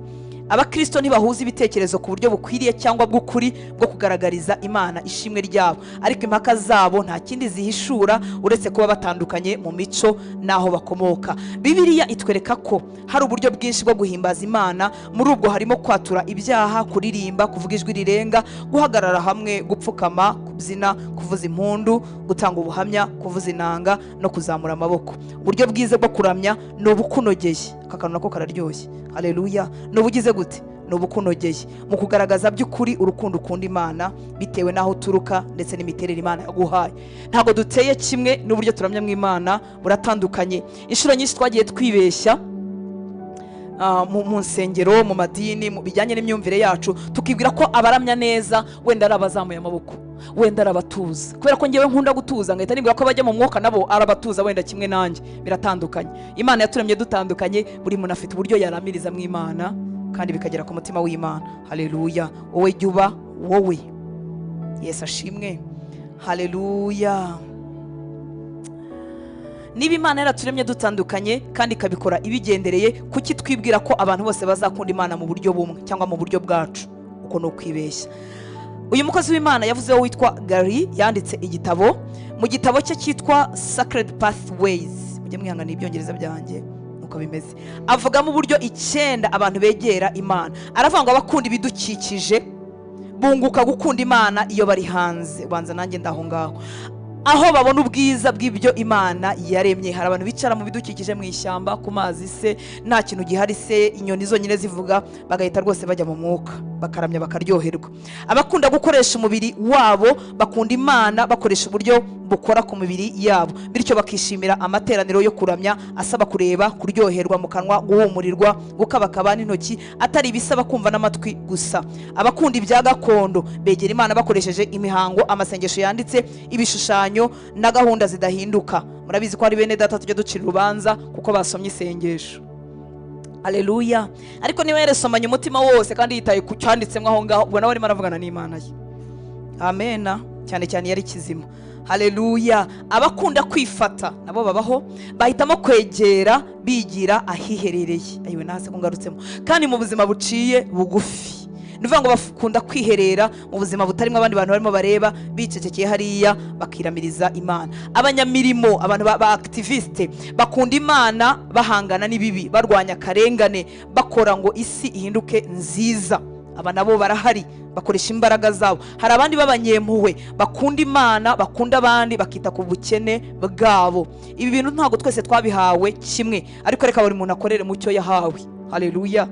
Abakristo ntibahuza ibitekerezo ku buryo bukwiriye cyangwa bw'ukuri bwo kugaragariza Imana ishimwe ryabo, ariko impaka zabo nta kindi zihishura uretse kuba batandukanye mu mico n'aho bakomoka. Bibiliya itwereka ko hari uburyo bwinshi bwo guhimbaza Imana. Muri ubwo harimo kwatura ibyaha, kuririmba, kuvuga ijwi rirenga, guhagarara hamwe, gupfukama, kubyina, kuvuza impundu, gutanga ubuhamya, kuvuza inanga no kuzamura amaboko. Uburyo bwiza bwo kuramya ni ubukunogeye. Aka kantu nako kararyoshye. Haleluya. Ni ubugize gute? Ni ubukunogeye mu kugaragaza by'ukuri urukundo ukunda Imana bitewe n'aho uturuka ndetse n'imiterere Imana yaguhaye. Ntabwo duteye kimwe, n'uburyo turamya mu Imana buratandukanye. Inshuro nyinshi twagiye twibeshya mu nsengero, mu madini, mu bijyanye n'imyumvire yacu, tukibwira ko abaramya neza wenda ari abazamuye amaboko, wenda ari abatuza. Kubera ko ngewe nkunda gutuza, ngahita nibwira ko bajya mu mwuka nabo ari abatuza wenda kimwe nanjye. Biratandukanye. Imana yaturemye dutandukanye, buri muntu afite uburyo yaramiriza mu Imana kandi bikagera ku mutima w'Imana. Haleluya. Wowe jya uba wowe. Yesu ashimwe. Haleluya. Niba Imana yaraturemye dutandukanye kandi ikabikora ibigendereye, kuki twibwira ko abantu bose bazakunda Imana mu buryo bumwe cyangwa mu buryo bwacu? Uko ni ukwibeshya. Uyu mukozi w'Imana yavuzeho witwa Gary yanditse igitabo. Mu gitabo cye cyitwa Sacred Pathways, mujye mwihangana ibyongereza byanjye uko bimeze, avugamo uburyo 9 abantu begera Imana. Aravuga ngo abakunda ibidukikije bunguka gukunda Imana iyo bari hanze. Banza nanjye ndaho ngaho, aho babona ubwiza bw'ibyo Imana yaremye. Hari abantu bicara mu bidukikije, mu ishyamba, ku mazi se, nta kintu gihari se, inyoni zonyine zivuga, bagahita rwose bajya mu mwuka, bakaramya bakaryoherwa. Abakunda gukoresha umubiri wabo bakunda Imana bakoresha uburyo bukora ku mibiri yabo, bityo bakishimira amateraniro yo kuramya asaba kureba, kuryoherwa mu kanwa, guhumurirwa, gukabakaba n'intoki, atari ibisaba kumva n'amatwi gusa. Abakunda ibya gakondo begera Imana bakoresheje imihango, amasengesho yanditse, ibishushanyo na gahunda zidahinduka. Murabizi ko hari bene data tujya ducira urubanza kuko basomye isengesho. Haleluya. Ariko niba yaresomanye umutima wose kandi yitaye ku cyanditsemo aho ngaho, ubwo nawe arimo aravugana n'Imana ye. Amena. Cyane cyane yari kizima. Haleluya. Abakunda kwifata nabo babaho, bahitamo kwegera bigira ahiherereye. Ayiwe nase kungarutsemo. Kandi mu buzima buciye bugufi. Nivuga ngo bakunda kwiherera mu buzima butarimo abandi bantu barimo bareba, bicecekeye hariya bakiramiriza Imana. Abanyamirimo, abantu ba activiste bakunda Imana bahangana n'ibibi, barwanya karengane, bakora ngo isi ihinduke nziza. Aba nabo barahari, bakoresha imbaraga zabo. Hari abandi b'abanyempuhwe bakunda Imana, bakunda abandi, bakita ku bukene bwabo. Ibi bintu ntabwo twese twabihawe kimwe, ariko reka buri muntu akorere mu cyo yahawe. Haleluya.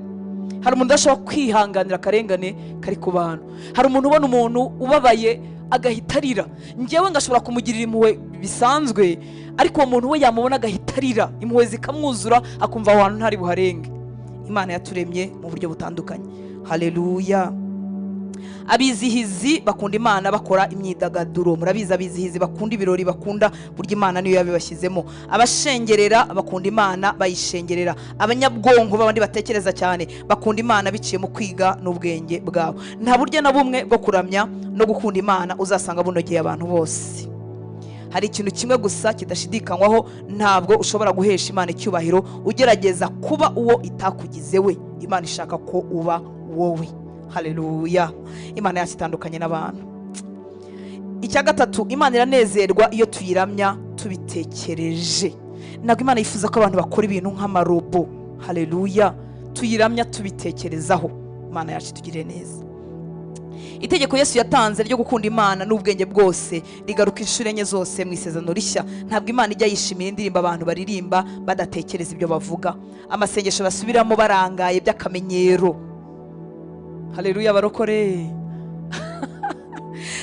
Hari umuntu udashobora kwihanganira akarengane kari ku bantu. Hari umuntu ubona umuntu ubabaye agahita arira, njyewe ngashobora kumugirira impuhwe bisanzwe, ariko uwo muntu we yamubona agahita arira, impuhwe zikamwuzura, akumva aho hantu ntari buharenge. Imana yaturemye mu buryo butandukanye. Haleluya. Abizihizi bakunda Imana bakora imyidagaduro. Murabizi abizihizi bakunda ibirori, bakunda burya Imana niyo yabibashyizemo. Abashengerera bakunda Imana bayishengerera. Abanyabwonko babandi batekereza cyane bakunda Imana biciye mu kwiga n'ubwenge bwabo. Nta buryo na bumwe bwo kuramya no gukunda Imana uzasanga bunogeye abantu bose. Hari ikintu kimwe gusa kidashidikanywaho, ntabwo ushobora guhesha Imana icyubahiro ugerageza kuba uwo itakugize we. Imana ishaka ko uba wowe. Haleluya. Imana yasitandukanye n'abantu. Icya gatatu, Imana iranezerwa iyo tuyiramya tubitekereje. Ntabwo Imana yifuza ko abantu bakora ibintu nk'amarobo. Haleluya. Tuyiramya tubitekerezaho. Imana yacu tugire neza. Itegeko Yesu yatanze ryo gukunda Imana n'ubwenge bwose rigaruka inshuro enye zose mu isezerano rishya. Ntabwo Imana ijya yishimira indirimbo abantu baririmba badatekereza ibyo bavuga, amasengesho basubiramo barangaye by'akamenyero. Haleluya barokore.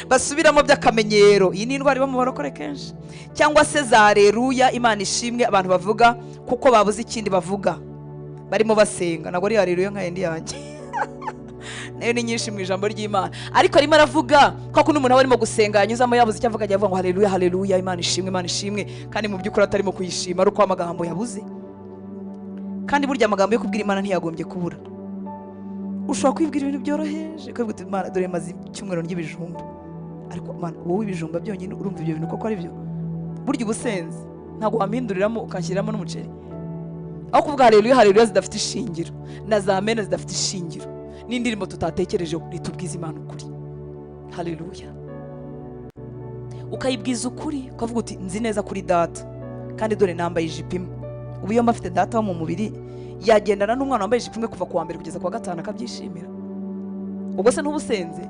Basubiramo by'akamenyero. Iyi ni indwara iba mu barokore kenshi. Cyangwa se za haleluya Imana ishimwe abantu bavuga kuko babuze ikindi bavuga, barimo basenga. Ntabwo ari haleluya nka yindi yanjye. nayo ni nyinshi mu ijambo ry'Imana, ariko arimo aravuga ko kuno umuntu aba arimo gusenga yanyuzamo yabuze icyo avuga, avuga ngo haleluya haleluya, Imana ishimwe Imana ishimwe, kandi mu by'ukuri atarimo kuyishima, ari uko amagambo yabuze. Kandi burya amagambo yo kubwira Imana ntiyagombye kubura. Ushobora kwibwira ibintu byoroheje, kwibwira uti Imana dore maze icyumweru ry'ibijumba, ariko Imana wowe ibijumba byonyine urumva ibyo bintu koko ari byo? Burya ubusenzi ntabwo wampinduriramo ukanshyiramo n'umuceri, aho kuvuga haleluya haleluya zidafite ishingiro na za mena zidafite ishingiro n'indirimbo tutatekereje nitubwiza Imana ukuri. Haleluya. Ukayibwiza ukuri ukavuga uti nzi neza kuri data, kandi dore nambaye ijipo imwe. Ubu iyo mbafite data wo mu mubiri yagendana n'umwana wambaye ijipo imwe kuva ku wa mbere kugeza ku wa gatanu akabyishimira. Ubwo se ntubusenze?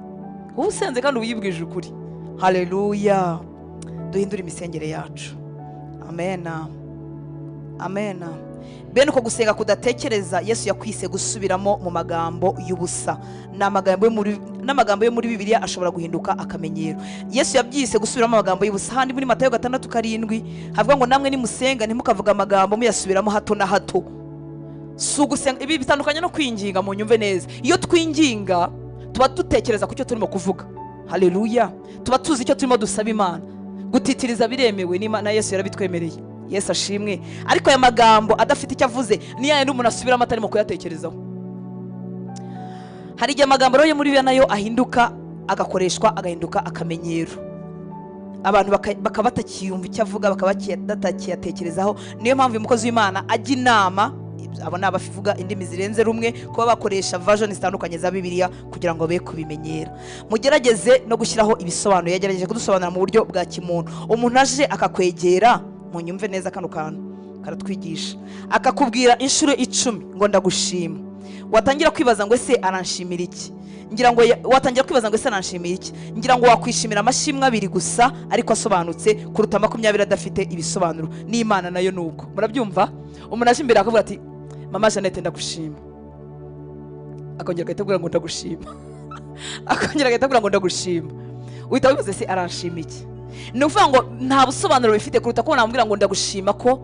Ubusenze kandi ubuyibwije ukuri. Haleluya. Duhindure imisengere yacu. Amena. Amena. Bene uko gusenga kudatekereza Yesu yakwise gusubiramo mu magambo y'ubusa. N'amagambo yo muri Bibiliya ashobora guhinduka akamenyero. Yesu yabyise gusubiramo amagambo y'ubusa. Handi muri Matayo 6:7 havuga ngo namwe nimusenga ntimukavuga amagambo muyasubiramo hato na hato. Sugusenga ibi bitandukanye no kwinginga, mu nyumve neza. Iyo twinginga tuba dutekereza ku cyo turimo kuvuga. Haleluya. Tuba tuzi icyo turimo dusaba Imana. Gutitiriza biremewe n'Imana, Yesu yarabitwemereye. Yesu ashimwe. Ariko aya magambo adafite icyo avuze ni yayindi umuntu asubiramo atarimo kuyatekerezaho. Hari igihe amagambo yo muri Bibiliya nayo ahinduka agakoreshwa agahinduka akamenyero, abantu bakaba batakiyumva icyo avuga, bakaba batakiyatekerezaho. Niyo mpamvu umukozi w'Imana ajya inama abo ni abavuga indimi zirenze rumwe kuba bakoresha version zitandukanye za Bibiliya kugira ngo be kubimenyera. Mugerageze no gushyiraho ibisobanuro. Yagerageje kudusobanura mu buryo bwa kimuntu. Umuntu aje akakwegera, mu nyumve neza kano kantu karatwigisha, akakubwira inshuro 10 ngo ndagushima, watangira kwibaza ngo ese aranshimira iki? Ngira ngo watangira kwibaza ngo ese aranshimira iki? Ngira ngo wakwishimira amashimwe 2 gusa ariko asobanutse kuruta 20 adafite ibisobanuro. N'Imana nayo nuko. Murabyumva? Umuntu aje imbere akavuga ati mama Jeanette ndagushima, akongera agategura ngo ndagushima, akongera agategura ngo ndagushima, uhita wibaza ese aranshima iki? Ni ukuvuga ngo nta busobanuro bifite kuruta ko namubwira ngo ndagushima ko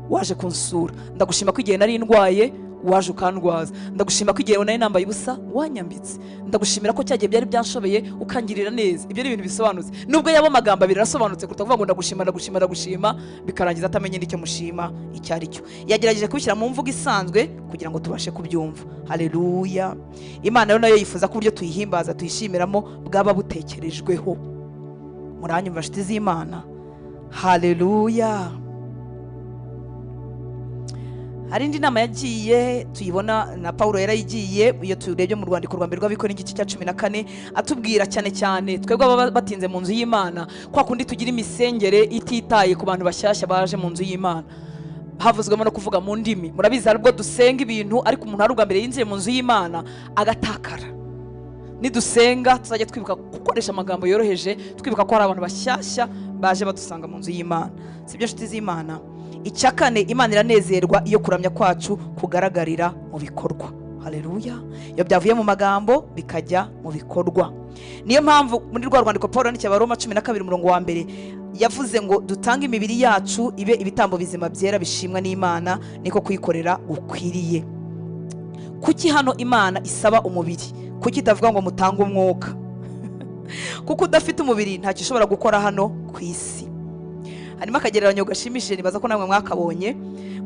waje kunsura, ndagushima ko igihe nari ndwaye waje ukandwaza, ndagushima ko igihe nari nambaye ubusa wanyambitse, ndagushimira ko cyagiye byari byanshobeye ukangirira neza. Ibyo ni ibintu bisobanutse. Nubwo yabo magambo abiri arasobanutse kuruta kuvuga ngo ndagushima ndagushima ndagushima bikarangiza atamenye n'icyo mushima icyo ari cyo. Yagerageje kubishyira mu mvugo isanzwe kugira ngo tubashe kubyumva. Haleluya. Imana yo nayo yifuza ko uburyo tuyihimbaza tuyishimiramo bwaba butekerejweho. Muranyumva nshuti z'Imana? Haleluya. Hari indi nama yagiye tuyibona na Paulo yarayigiye, iyo turebye mu rwandiko rwa mbere rw'Abikora igice cya 14 atubwira cyane cyane twebwe batinze mu nzu y'Imana kwa kundi tugira imisengere ititaye ku bantu bashyashya baje mu nzu y'Imana. Havuzwemo no kuvuga mu ndimi. Murabizi harubwo dusenga ibintu ariko umuntu ari ubwa mbere yinjiye mu nzu y'Imana agatakara. Nidusenga tuzajya twibuka gukoresha amagambo yoroheje, twibuka ko hari abantu bashyashya baje badusanga mu nzu y'Imana. Sibyo nshuti z'Imana? Icyakane, Imana iranezerwa iyo kuramya kwacu kugaragarira mu bikorwa. Haleluya. Iyo byavuye mu magambo bikajya mu bikorwa. Niyo mpamvu muri rwa rwandiko Paulo yandikiye Abaroma 12:1 yavuze ngo dutange imibiri yacu ibe ibitambo bizima byera bishimwa n'Imana, niko kuyikorera ukwiriye. Kuki hano Imana isaba umubiri? Kuki itavuga ngo mutange umwuka? Kuko udafite umubiri ntacyo ushobora gukora hano ku isi. Harimo akagereranyo gashimishije nibaza ko namwe mwakabonye,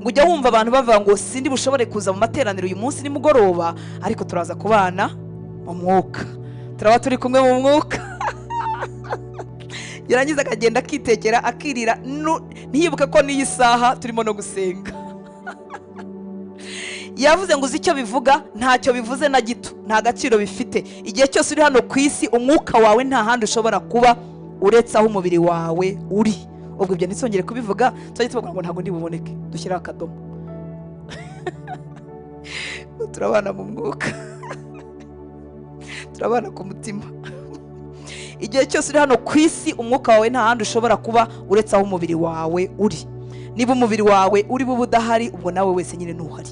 ngo ujya wumva abantu bavuga ngo sindi bushobore kuza mu materaniro uyu munsi nimugoroba, ariko turaza kubana mu mwuka, turaba turi kumwe mu mwuka. Yarangiza akagenda akitekera akirira, ntiyibuke ko n'iyi saha turimo no gusenga. Yavuze ngo uzi icyo bivuga? Ntacyo bivuze na gito, nta gaciro bifite. Igihe cyose uri hano ku isi umwuka wawe nta handi ushobora kuba uretse aho umubiri wawe uri. Ubwo ibyo ntisongere kubivuga, tujye tuvuga ngo ntabwo ndi buboneke, dushyiraho akadomo. Turabana mu mwuka, turabana ku mutima. Igihe cyose uri hano ku isi umwuka wawe nta handi ushobora kuba uretse aho umubiri wawe uri. Niba umubiri wawe uri bube udahari, ubwo nawe wese nyine ntuhari.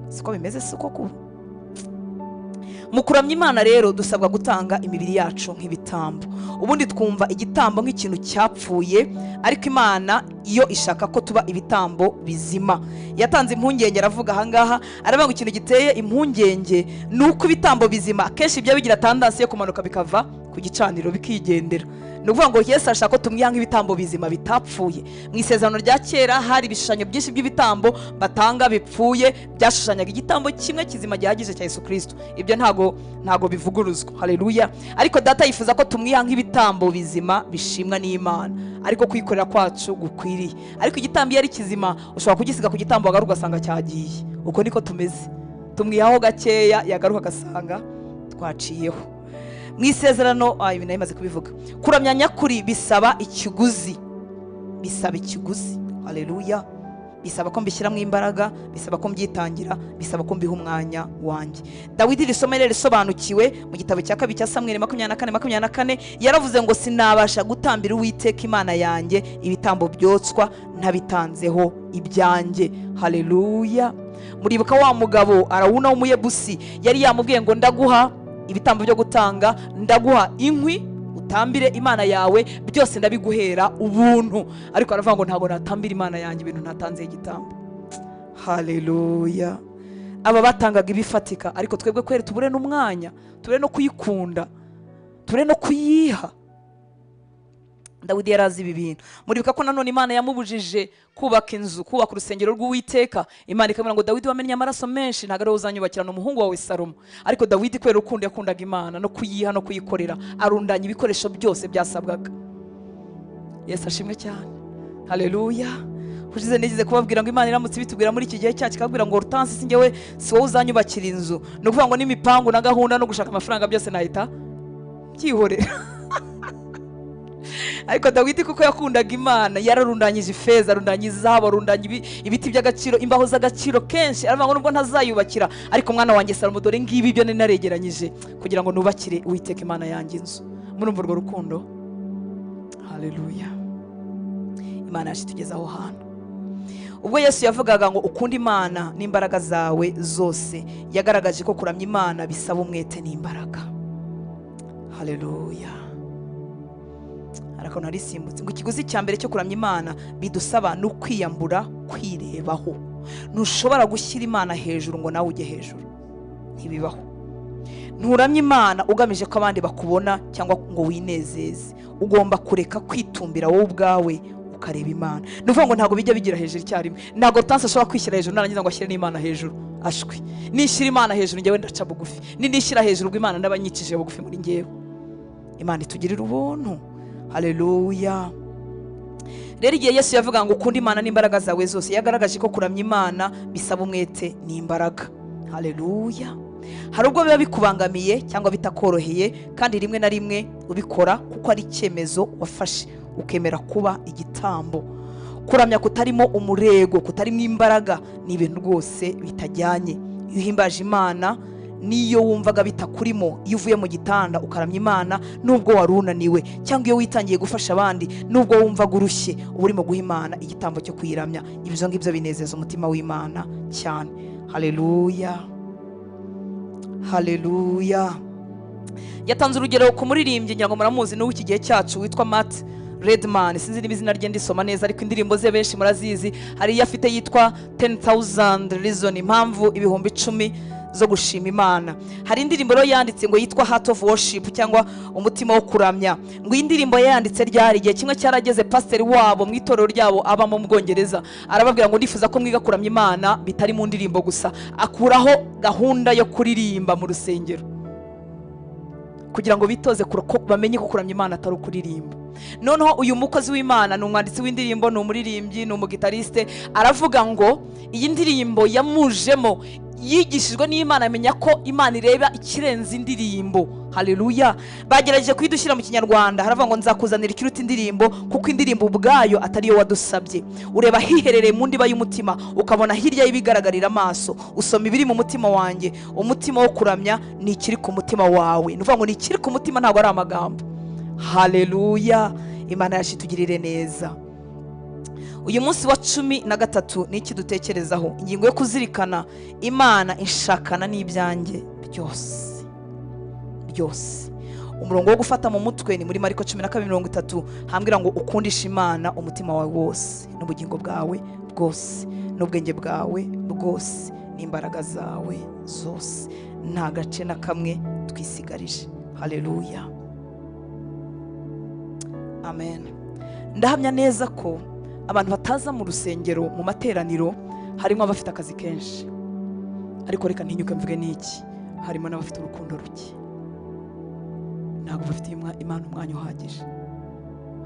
Siko bimeze, siko kuba. Mu kuramya Imana rero dusabwa gutanga imibiri yacu nk'ibitambo. Ubundi twumva igitambo nk'ikintu cyapfuye, ariko Imana iyo ishaka ko tuba ibitambo bizima. Yatanze impungenge, aravuga ahangaha, aravuga ngo ikintu giteye impungenge nuko ibitambo bizima akenshi byo bigira tendansi yo kumanuka bikava ku gicaniro bikigendera. Ni ukuvuga ngo Yesu ashaka ko tumwiha nk'ibitambo bizima bitapfuye. Mu isezerano rya kera hari ibishushanyo byinshi by'ibitambo batanga bipfuye, byashushanyaga igitambo kimwe kizima gihagije cya Yesu Kristo. Ibyo ntago bivuguruzwa. Haleluya. Ariko data yifuza ko tumwiha nk'ibitambo bizima bishimwa n'Imana, ariko kwikorera kwacu gukwiriye. Ariko igitambo iyo ari kizima ushobora kugisiga ku gitambo wagaruka ugasanga cyagiye. Uko niko tumeze. Tumwihaho gakeya yagaruka agasanga twaciyeho. Mu isezerano ibi nayimaze kubivuga, kuramya nyakuri bisaba ikiguzi. Haleluya. Bisaba ko mbishyiramo imbaraga, bisaba ko mbyitangira, bisaba ko mbiha umwanya wanjye. Dawidi risomere risobanukiwe mu gitabo cya 2 cya Samweli 24:24 yaravuze ngo sinabasha gutambira Uwiteka Imana yanjye ibitambo byotswa ntabitanzeho ibyanjye. Haleluya. Muribuka wa mugabo Arawuna w'Umuyebusi yari yamubwiye ngo ndaguha ibitambo byo gutanga, ndaguha inkwi utambire Imana yawe, byose ndabiguhera ubuntu. Ariko aravuga ngo ntabwo natambira Imana yanjye ibintu natanze igitambo. Haleluya. Aba batangaga ibifatika, ariko twebwe kwere tubure n'umwanya, tubure no kuyikunda, tubure no kuyiha. Dawidi yarazi ibi bintu. Muribuka ko nanone Imana yamubujije kubaka inzu, kubaka urusengero rw'Uwiteka. Imana ikamubwira ngo Dawidi wamennye amaraso menshi, ntago ari uzanyubakira n'umuhungu wawe Salomo. Ariko Dawidi kwera urukundo yakundaga Imana no kuyiha no kuyikorera, arundanya ibikoresho byose byasabwaga. Yesu ashimwe cyane. Haleluya. Ushize nigize kubabwira ngo Imana iramutse bitubwira muri iki gihe cyacu ikabwira ngo Hortense singewe si wowe uzanyubakira inzu, no kuvuga ngo n'imipangu na gahunda no gushaka amafaranga byose nahita byihorera. Ariko Dawidi kuko yakundaga Imana yararundanyije ifeza, arundanyije izahabu, arundanya ibiti by'agaciro, imbaho z'agaciro kenshi. Aravuga ngo nubwo ntazayubakira, ariko mwana wanjye Salomo dore ngibi ibyo naregeranyije kugira ngo nubakire Uwiteka Imana yanjye inzu. Murumva urwo rukundo? Haleluya. Imana yashitugeza aho hantu. Ubwo Yesu yavugaga ngo ukunda Imana n'imbaraga zawe zose, yagaragaje ko kuramya Imana bisaba umwete n'imbaraga. Haleluya. Ariko narisimbutse ngo ikiguzi cya mbere cyo kuramya Imana bidusaba no kwiyambura, kwirebaho. Ntushobora gushyira Imana hejuru ngo nawe ujye hejuru, ntibibaho. Nturamya Imana ugamije ko abandi bakubona cyangwa ngo winezeze. Ugomba kureka kwitumbira wowe ubwawe ukareba Imana. Nuvuga ngo ntago bijya bigira hejuru icyarimwe. Ntago Hortense ashobora kwishyira hejuru narangiza ngo ashyire n'Imana hejuru. Ashwi. Nishyira Imana hejuru njyewe ndaca bugufi. Nishyira hejuru bw'Imana ndabanyikije bugufi muri njyewe. Imana itugirira ubuntu. Haleluya. Rero igihe Yesu yavuga ngo ukunda Imana n'imbaraga zawe zose, yagaragaje ko kuramya Imana bisaba umwete n'imbaraga. Haleluya. Hari ubwo biba bikubangamiye cyangwa bitakoroheye, kandi rimwe na rimwe ubikora kuko ari icyemezo wafashe ukemera kuba igitambo. Kuramya kutarimo umurego, kutarimo imbaraga ni ibintu rwose bitajyanye. Iyo uhimbaje Imana niyo wumvaga bitakurimo, iyo uvuye mu gitanda ukaramya Imana nubwo wari unaniwe, cyangwa iyo witangiye gufasha abandi nubwo wumvaga urushye, uba urimo guha Imana igitambo cyo kuyiramya. Ibyo ngibyo binezeza umutima w'Imana cyane. Haleluya. Haleluya. Yatanze urugero ku muririmbyi ngira ngo muramuzi n'uw'iki gihe cyacu witwa Matt Redman. Sinzi niba izina rye ndisoma neza, ariko indirimbo ze benshi murazizi. Hari iyo afite yitwa 10,000 Reason, impamvu 10,000 zo gushima Imana. Hari indirimbo rero yanditse ngo yitwa Heart of Worship cyangwa umutima wo kuramya. Ngo indirimbo yanditse ryari igihe kimwe cyarageze pastor wabo mu itorero ryabo aba mu Bwongereza arababwira ngo ndifuza ko mwiga kuramya Imana bitari mu ndirimbo gusa, akuraho gahunda yo kuririmba mu rusengero kugira ngo bitoze ko bamenye ko kuramya Imana atari ukuririmba. Noneho uyu mukozi w'Imana ni umwanditsi w'indirimbo, ni umuririmbyi, ni umugitariste, aravuga ngo iyi ndirimbo yamujemo yigishijwe n'Imana, amenya ko Imana ireba ikirenze indirimbo. Haleluya. Bagerageje kuyidushyira mu Kinyarwanda, haravuga ngo nzakuzanira ikiruta indirimbo, kuko indirimbo ubwayo atari yo wadusabye. Ureba hiherereye mu ndiba y'umutima, ukabona hirya y'ibigaragarira amaso, usoma ibiri mu mutima wanjye. Umutima wo kuramya ni ikiri ku mutima wawe. Nuvuga ngo ni ikiri ku mutima, ntabwo ari amagambo. Haleluya. Imana yashitugirire neza. Uyu munsi wa 13 niki dutekerezaho? Ingingo yo kuzirikana Imana inshakana n'ibyanjye byose. ryose. Umurongo wo gufata mu mutwe ni muri Mariko 12:30, hambwira ngo ukundishe Imana umutima wawe wose n'ubugingo bwawe bwose n'ubwenge bwawe bwose n'imbaraga zawe zose, nta gace na kamwe twisigarije. Haleluya, amen. Ndahamya neza ko abantu bataza mu rusengero mu materaniro harimo abafite akazi kenshi, ariko reka ntinyuke mvuge n'iki, harimo n'abafite urukundo ruke, ntabwo bafite Imana umwanya uhagije.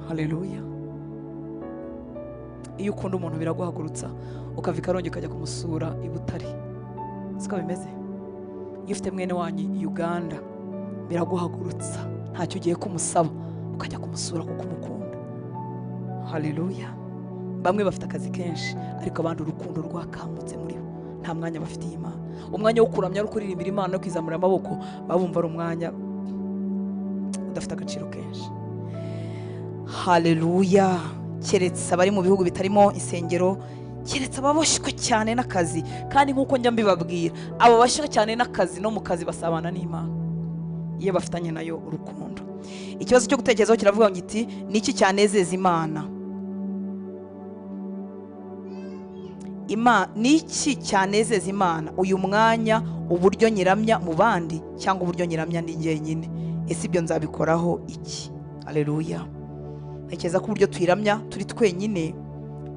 Haleluya. Iyo ukunda umuntu biraguhagurutsa ukava i Karongi ukajya kumusura i Butare, siko bimeze? Iyo ufite mwene wanyu Uganda biraguhagurutsa, ntacyo ugiye kumusaba ukajya kumusura kuko umukunda. Haleluya. Bamwe bafite akazi kenshi ariko abandi urukundo rwakamutse muri bo, nta mwanya bafitiye Imana. Umwanya wo kuramya no kuririmbira Imana no kwizamura amaboko babumva ari umwanya udafite agaciro kenshi. Haleluya. Keretse abari mu bihugu bitarimo insengero, keretse ababoshywe cyane n'akazi, kandi nk'uko njya mbibabwira, abo bashywe cyane n'akazi no mu kazi basabana n'Imana iyo bafitanye nayo urukundo. Ikibazo cyo gutekerezaho kiravuga ngo iti niki cyanezeza Imana? Niki cyanezeza Imana uyu mwanya, uburyo nyiramya mu bandi cyangwa uburyo nyiramya ndi jyenyine? Ese ibyo nzabikoraho iki? Haleluya. Ntekereza ko uburyo tuyiramya turi twenyine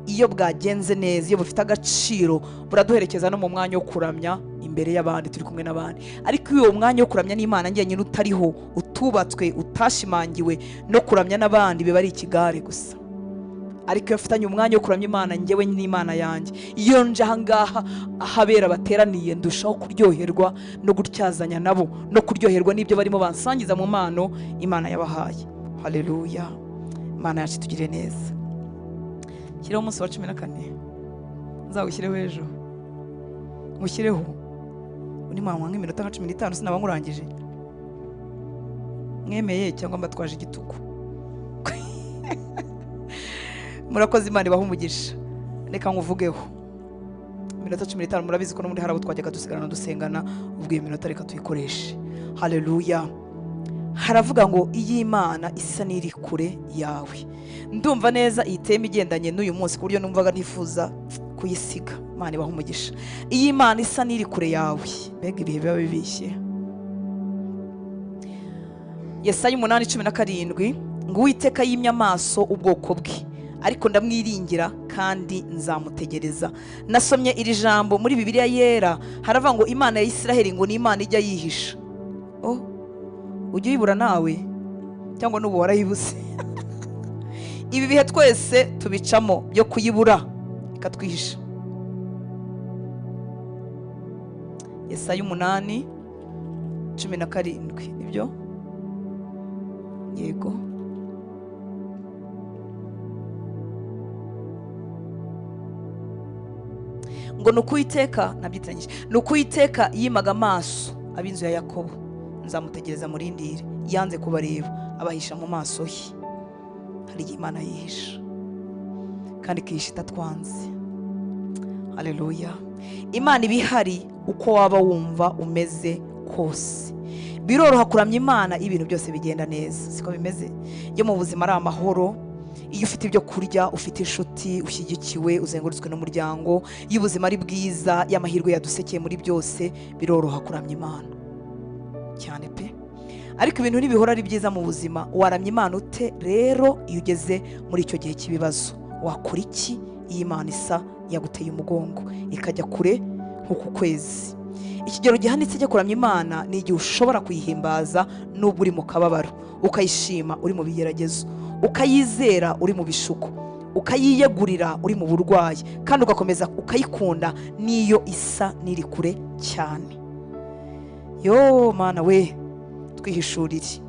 iyo bwagenze neza, iyo bufite agaciro, buraduherekeza no mu mwanya wo kuramya imbere y'abandi turi kumwe n'abandi. Ariko iyo mwanya wo kuramya n'Imana jyenyine utariho, utubatswe, utashimangiwe no kuramya n'abandi, biba ari ikigare gusa. Ariko iyo mfitanye umwanya wo kuramya Imana njyewe n'Imana yanjye, iyo nje ahangaha ahabera bateraniye, ndushaho kuryoherwa no gutyazanya nabo no kuryoherwa n'ibyo barimo bansangiza mu mpano Imana yabahaye. Haleluya. Imana yacu tugire neza. Shyireho umunsi wa 14, nzawushyireho ejo, mushyireho uni mwanwa nk'iminota nka 15, sinaba nkurangije. Mwemeye cyangwa mbatwaje igitugu? Murakoze, Imana ibahe umugisha. Reka nkuvugeho iminota 15, murabizi ko n'ubundi hari abo twajyaga dusigarana dusengana, ubwo iyo minota reka tuyikoreshe. Haleluya. Haravuga ngo iyi Imana isa n'iri kure yawe. Ndumva neza iyi tema igendanye n'uyu munsi ku buryo numvaga nifuza kuyisiga. Imana ibahe umugisha. Iyi Imana isa n'iri kure yawe, mbega ibihe biba bibishye. Yesaya 8:17 ngo Uwiteka yimye amaso ubwoko bwe, ariko ndamwiringira kandi nzamutegereza. Nasomye iri jambo muri Bibiliya yera, haravuga ngo Imana ya Isiraheli ngo ni Imana ijya yihisha. Ujye uyibura nawe cyangwa n'ubu warayibuse? Ibi bihe twese tubicamo byo kuyibura ikatwihisha. Yesaya 8:17 nibyo? Yego. Ngo nuko Uwiteka, nabyitiranyije, nuko Uwiteka yimaga amaso ab'inzu ya Yakobo, nzamutegereza murindire. Yanze kubareba, abahisha mu maso he. Hari Imana yihisha kandi kihisha itatwanze. Haleluya. Imana ibihari uko waba wumva umeze kose. Biroroha kuramya Imana ibintu byose bigenda neza, siko bimeze? Iyo mu buzima ari amahoro, iyo ufite ibyo kurya, ufite inshuti, ushyigikiwe, uzengurutswe n'umuryango, iyo ubuzima ari bwiza, y'amahirwe yadusekeye muri byose, biroroha kuramya Imana cyane pe. Ariko ibintu ntibihora ari byiza mu buzima, waramya Imana ute rero iyo ugeze muri icyo gihe cy'ibibazo? Wakora iki iyo Imana isa yaguteye umugongo ikajya kure nk'uku kwezi? Ikigero gihanitse cyo kuramya Imana ni igihe ushobora kuyihimbaza n'ubwo uri mu kababaro, ukayishima uri mu bigeragezo, ukayizera uri mu bishuko, ukayiyegurira uri mu burwayi, kandi ugakomeza ukayikunda niyo isa n'iri kure cyane. Yo Mana we, twihishurire.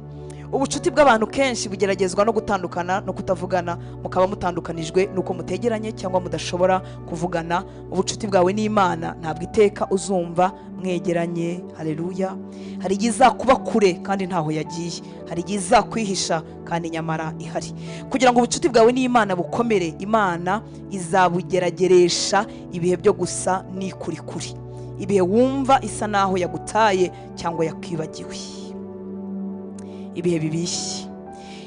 Ubucuti bw'abantu kenshi bugeragezwa no gutandukana no kutavugana, mukaba mutandukanijwe nuko mutegeranye cyangwa mudashobora kuvugana. Ubucuti bwawe n'Imana ntabwo iteka uzumva mwegeranye. Haleluya. Hari igihe izakuba kure kandi ntaho yagiye, hari igihe izakwihisha kandi nyamara ihari. Kugira ngo ubucuti bwawe n'Imana bukomere, Imana izabugerageresha ibihe byo gusa n'ikurikuri, ibihe wumva isa naho yagutaye cyangwa yakwibagiwe. ibihe bibishye.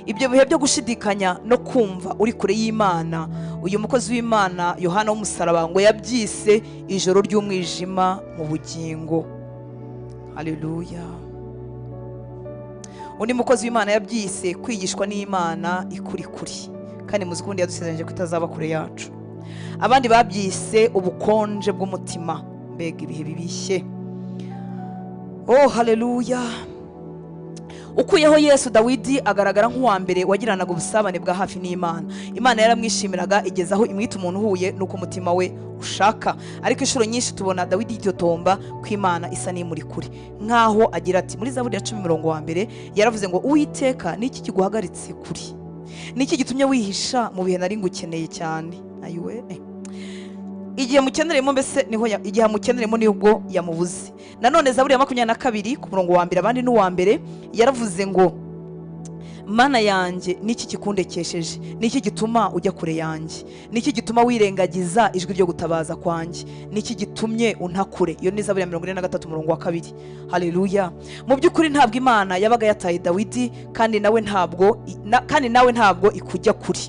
Ibyo bihe byo gushidikanya no kumva uri kure y'Imana, uyu mukozi w'Imana Yohana w'umusaraba ngo yabyise ijoro ry'umwijima mu bugingo. Haleluya. Undi mukozi w'Imana yabyise kwigishwa n'Imana ikuri kuri, kandi muzi kundi yadusezeranyije ko itazaba kure yacu. Abandi babyise ubukonje bw'umutima. Mbega ibihe bibishye. Oh haleluya. Ukuyeho Yesu, Dawidi agaragara nk'uwa mbere wagiranaga ubusabane bwa hafi n'Imana. Imana yaramwishimiraga igeza aho imwita umuntu uhuye n'uko umutima we ushaka. Ariko inshuro nyinshi tubona Dawidi yitotomba ko Imana isa n'imuri kure, nk'aho agira ati muri Zaburi ya 10:1 yaravuze ngo Uwiteka niki kiguhagaritse kuri, niki gitumye wihisha mu bihe nari ngukeneye cyane. Ayiwe, igihe mukeneremo mbese niho igihe mukeneremo nibwo yamubuze. Nanone Zaburi ya 22:1 abandi n'uwa mbere yaravuze ngo Mana yanjye niki kikundekesheje, niki gituma ujya kure yanjye, niki gituma wirengagiza ijwi ryo gutabaza kwanjye, niki gitumye untakure. Iyo ni Zaburi ya 43:2. Haleluya. Mu by'ukuri ntabwo Imana yabaga yataye Dawidi, kandi nawe ntabwo ikujya kuri.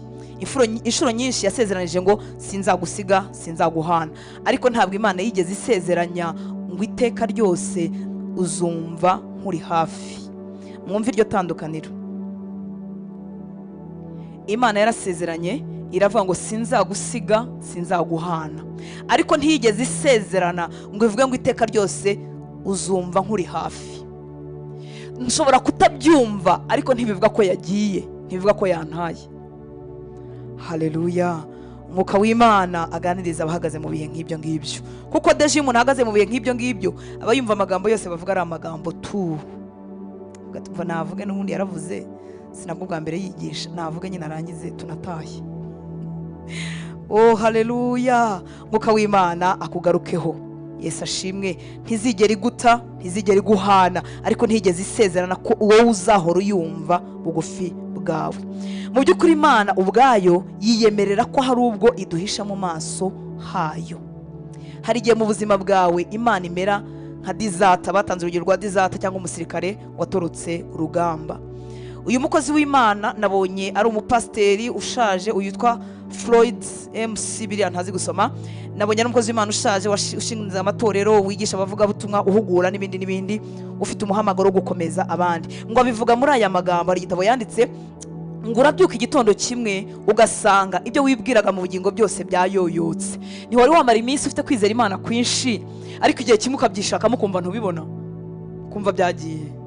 Inshuro nyinshi yasezeranije ngo sinzagusiga sinzaguhana, ariko ntabwo Imana yigeze isezeranya ngo iteka ryose uzumva nkuri hafi. Mwumve iryo tandukaniro. Imana yarasezeranye iravuga ngo sinzagusiga sinzaguhana, ariko ntiyigeze isezerana ngo ivuge ngo iteka ryose uzumva nkuri hafi. Nshobora kutabyumva, ariko ntibivuga ko yagiye, ntibivuga ko yantaye. Haleluya. Umwuka w'Imana aganiriza abahagaze mu bihe nk'ibyo ngibyo, kuko deje umuntu ahagaze mu bihe nk'ibyo ngibyo aba yumva amagambo yose bavuga ari amagambo tu. Ugatuma navuge n'ubundi yaravuze, sinabwo bwa mbere yigisha, navuge nyine arangize tunataye. Oh haleluya. Umwuka w'Imana akugarukeho. Yesu ashimwe. Ntizigera iguta, ntizigera iguhana, ariko ntigeze isezerana ko wowe uzahora uyumva bugufi bwawe. Mu by'ukuri Imana ubwayo yiyemerera ko hari ubwo iduhisha mu maso hayo. Hari igihe mu buzima bwawe Imana imera nka Dizata, batanze urugero rwa Dizata cyangwa umusirikare watorotse urugamba. Uyu mukozi w'Imana nabonye ari umupasiteri ushaje uyitwa Floyd MC, biriya ntazi gusoma. Nabonye ari umukozi w'Imana ushaje ushinze amatorero, wigisha abavuga butumwa, uhugura n'ibindi, ufite umuhamagaro wo gukomeza abandi. Ngo abivuga muri aya magambo, ari igitabo yanditse ngo urabyuka igitondo kimwe ugasanga ibyo wibwiraga mu bugingo byose byayoyotse. Ntiwari wamara iminsi ufite kwizera Imana kwinshi, ariko igihe kimwe ukabyishakamo kumva ntubibona, kumva byagiye.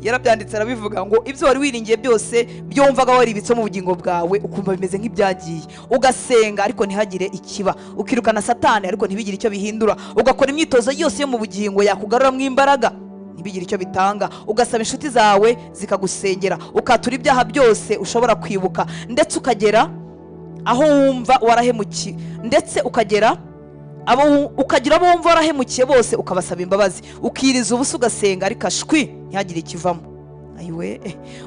Yarabyanditse arabivuga ngo ibyo wari wiringiye byose byumvaga waribitse mu bugingo bwawe ukumva bimeze nk'ibyagiye. Ugasenga ariko ntihagire ikiba, ukirukana Satani ariko ntibigire icyo bihindura, ugakora imyitozo yose yo mu bugingo yakugarura mu imbaraga ntibigire icyo bitanga, ugasaba inshuti zawe zikagusengera, ukatura ibyaha byose ushobora kwibuka, ndetse ukagera aho wumva warahemukiye, ndetse ukagira abo wumva warahemukiye bose ukabasaba imbabazi, ukiriza ubusa ugasenga ariko ashwi ntihagire ikivamo. Ayiwe,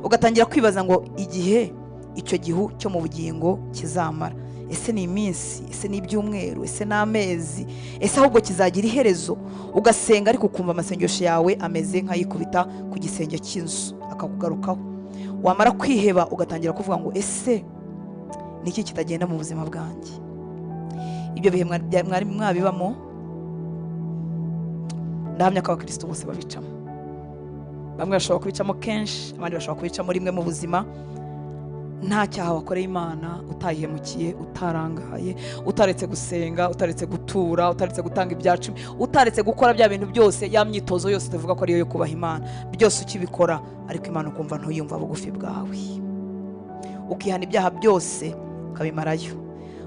ugatangira kwibaza ngo igihe icyo gihu cyo mu bugingo kizamara, ese ni iminsi, ese ni ibyumweru, ese ni amezi, ese ahubwo kizagira iherezo. Ugasenga ariko ukumva amasengesho yawe ameze nk'ayikubita ku gisenge cy'inzu akakugarukaho. Wamara kwiheba ugatangira kuvuga ngo ese niki kitagenda mu buzima bwanjye. Ibyo bihe mwari mwabibamo? Ndahamya ko abakristo bose babicamo. Bamwe bashobora kubicamo kenshi, abandi bashobora kubicamo rimwe mu buzima. Nta cyaha wakoreye Imana utayihemukiye, utarangaye, utaretse gusenga, utaretse gutura, utaretse gutanga ibyacu, utaretse gukora bya bintu byose, ya myitozo yose tuvuga ko ariyo yo kubaha Imana, byose ukibikora ariko Imana ukumva ntuyumva bugufi bwawe, ukihana ibyaha byose ukabimarayo.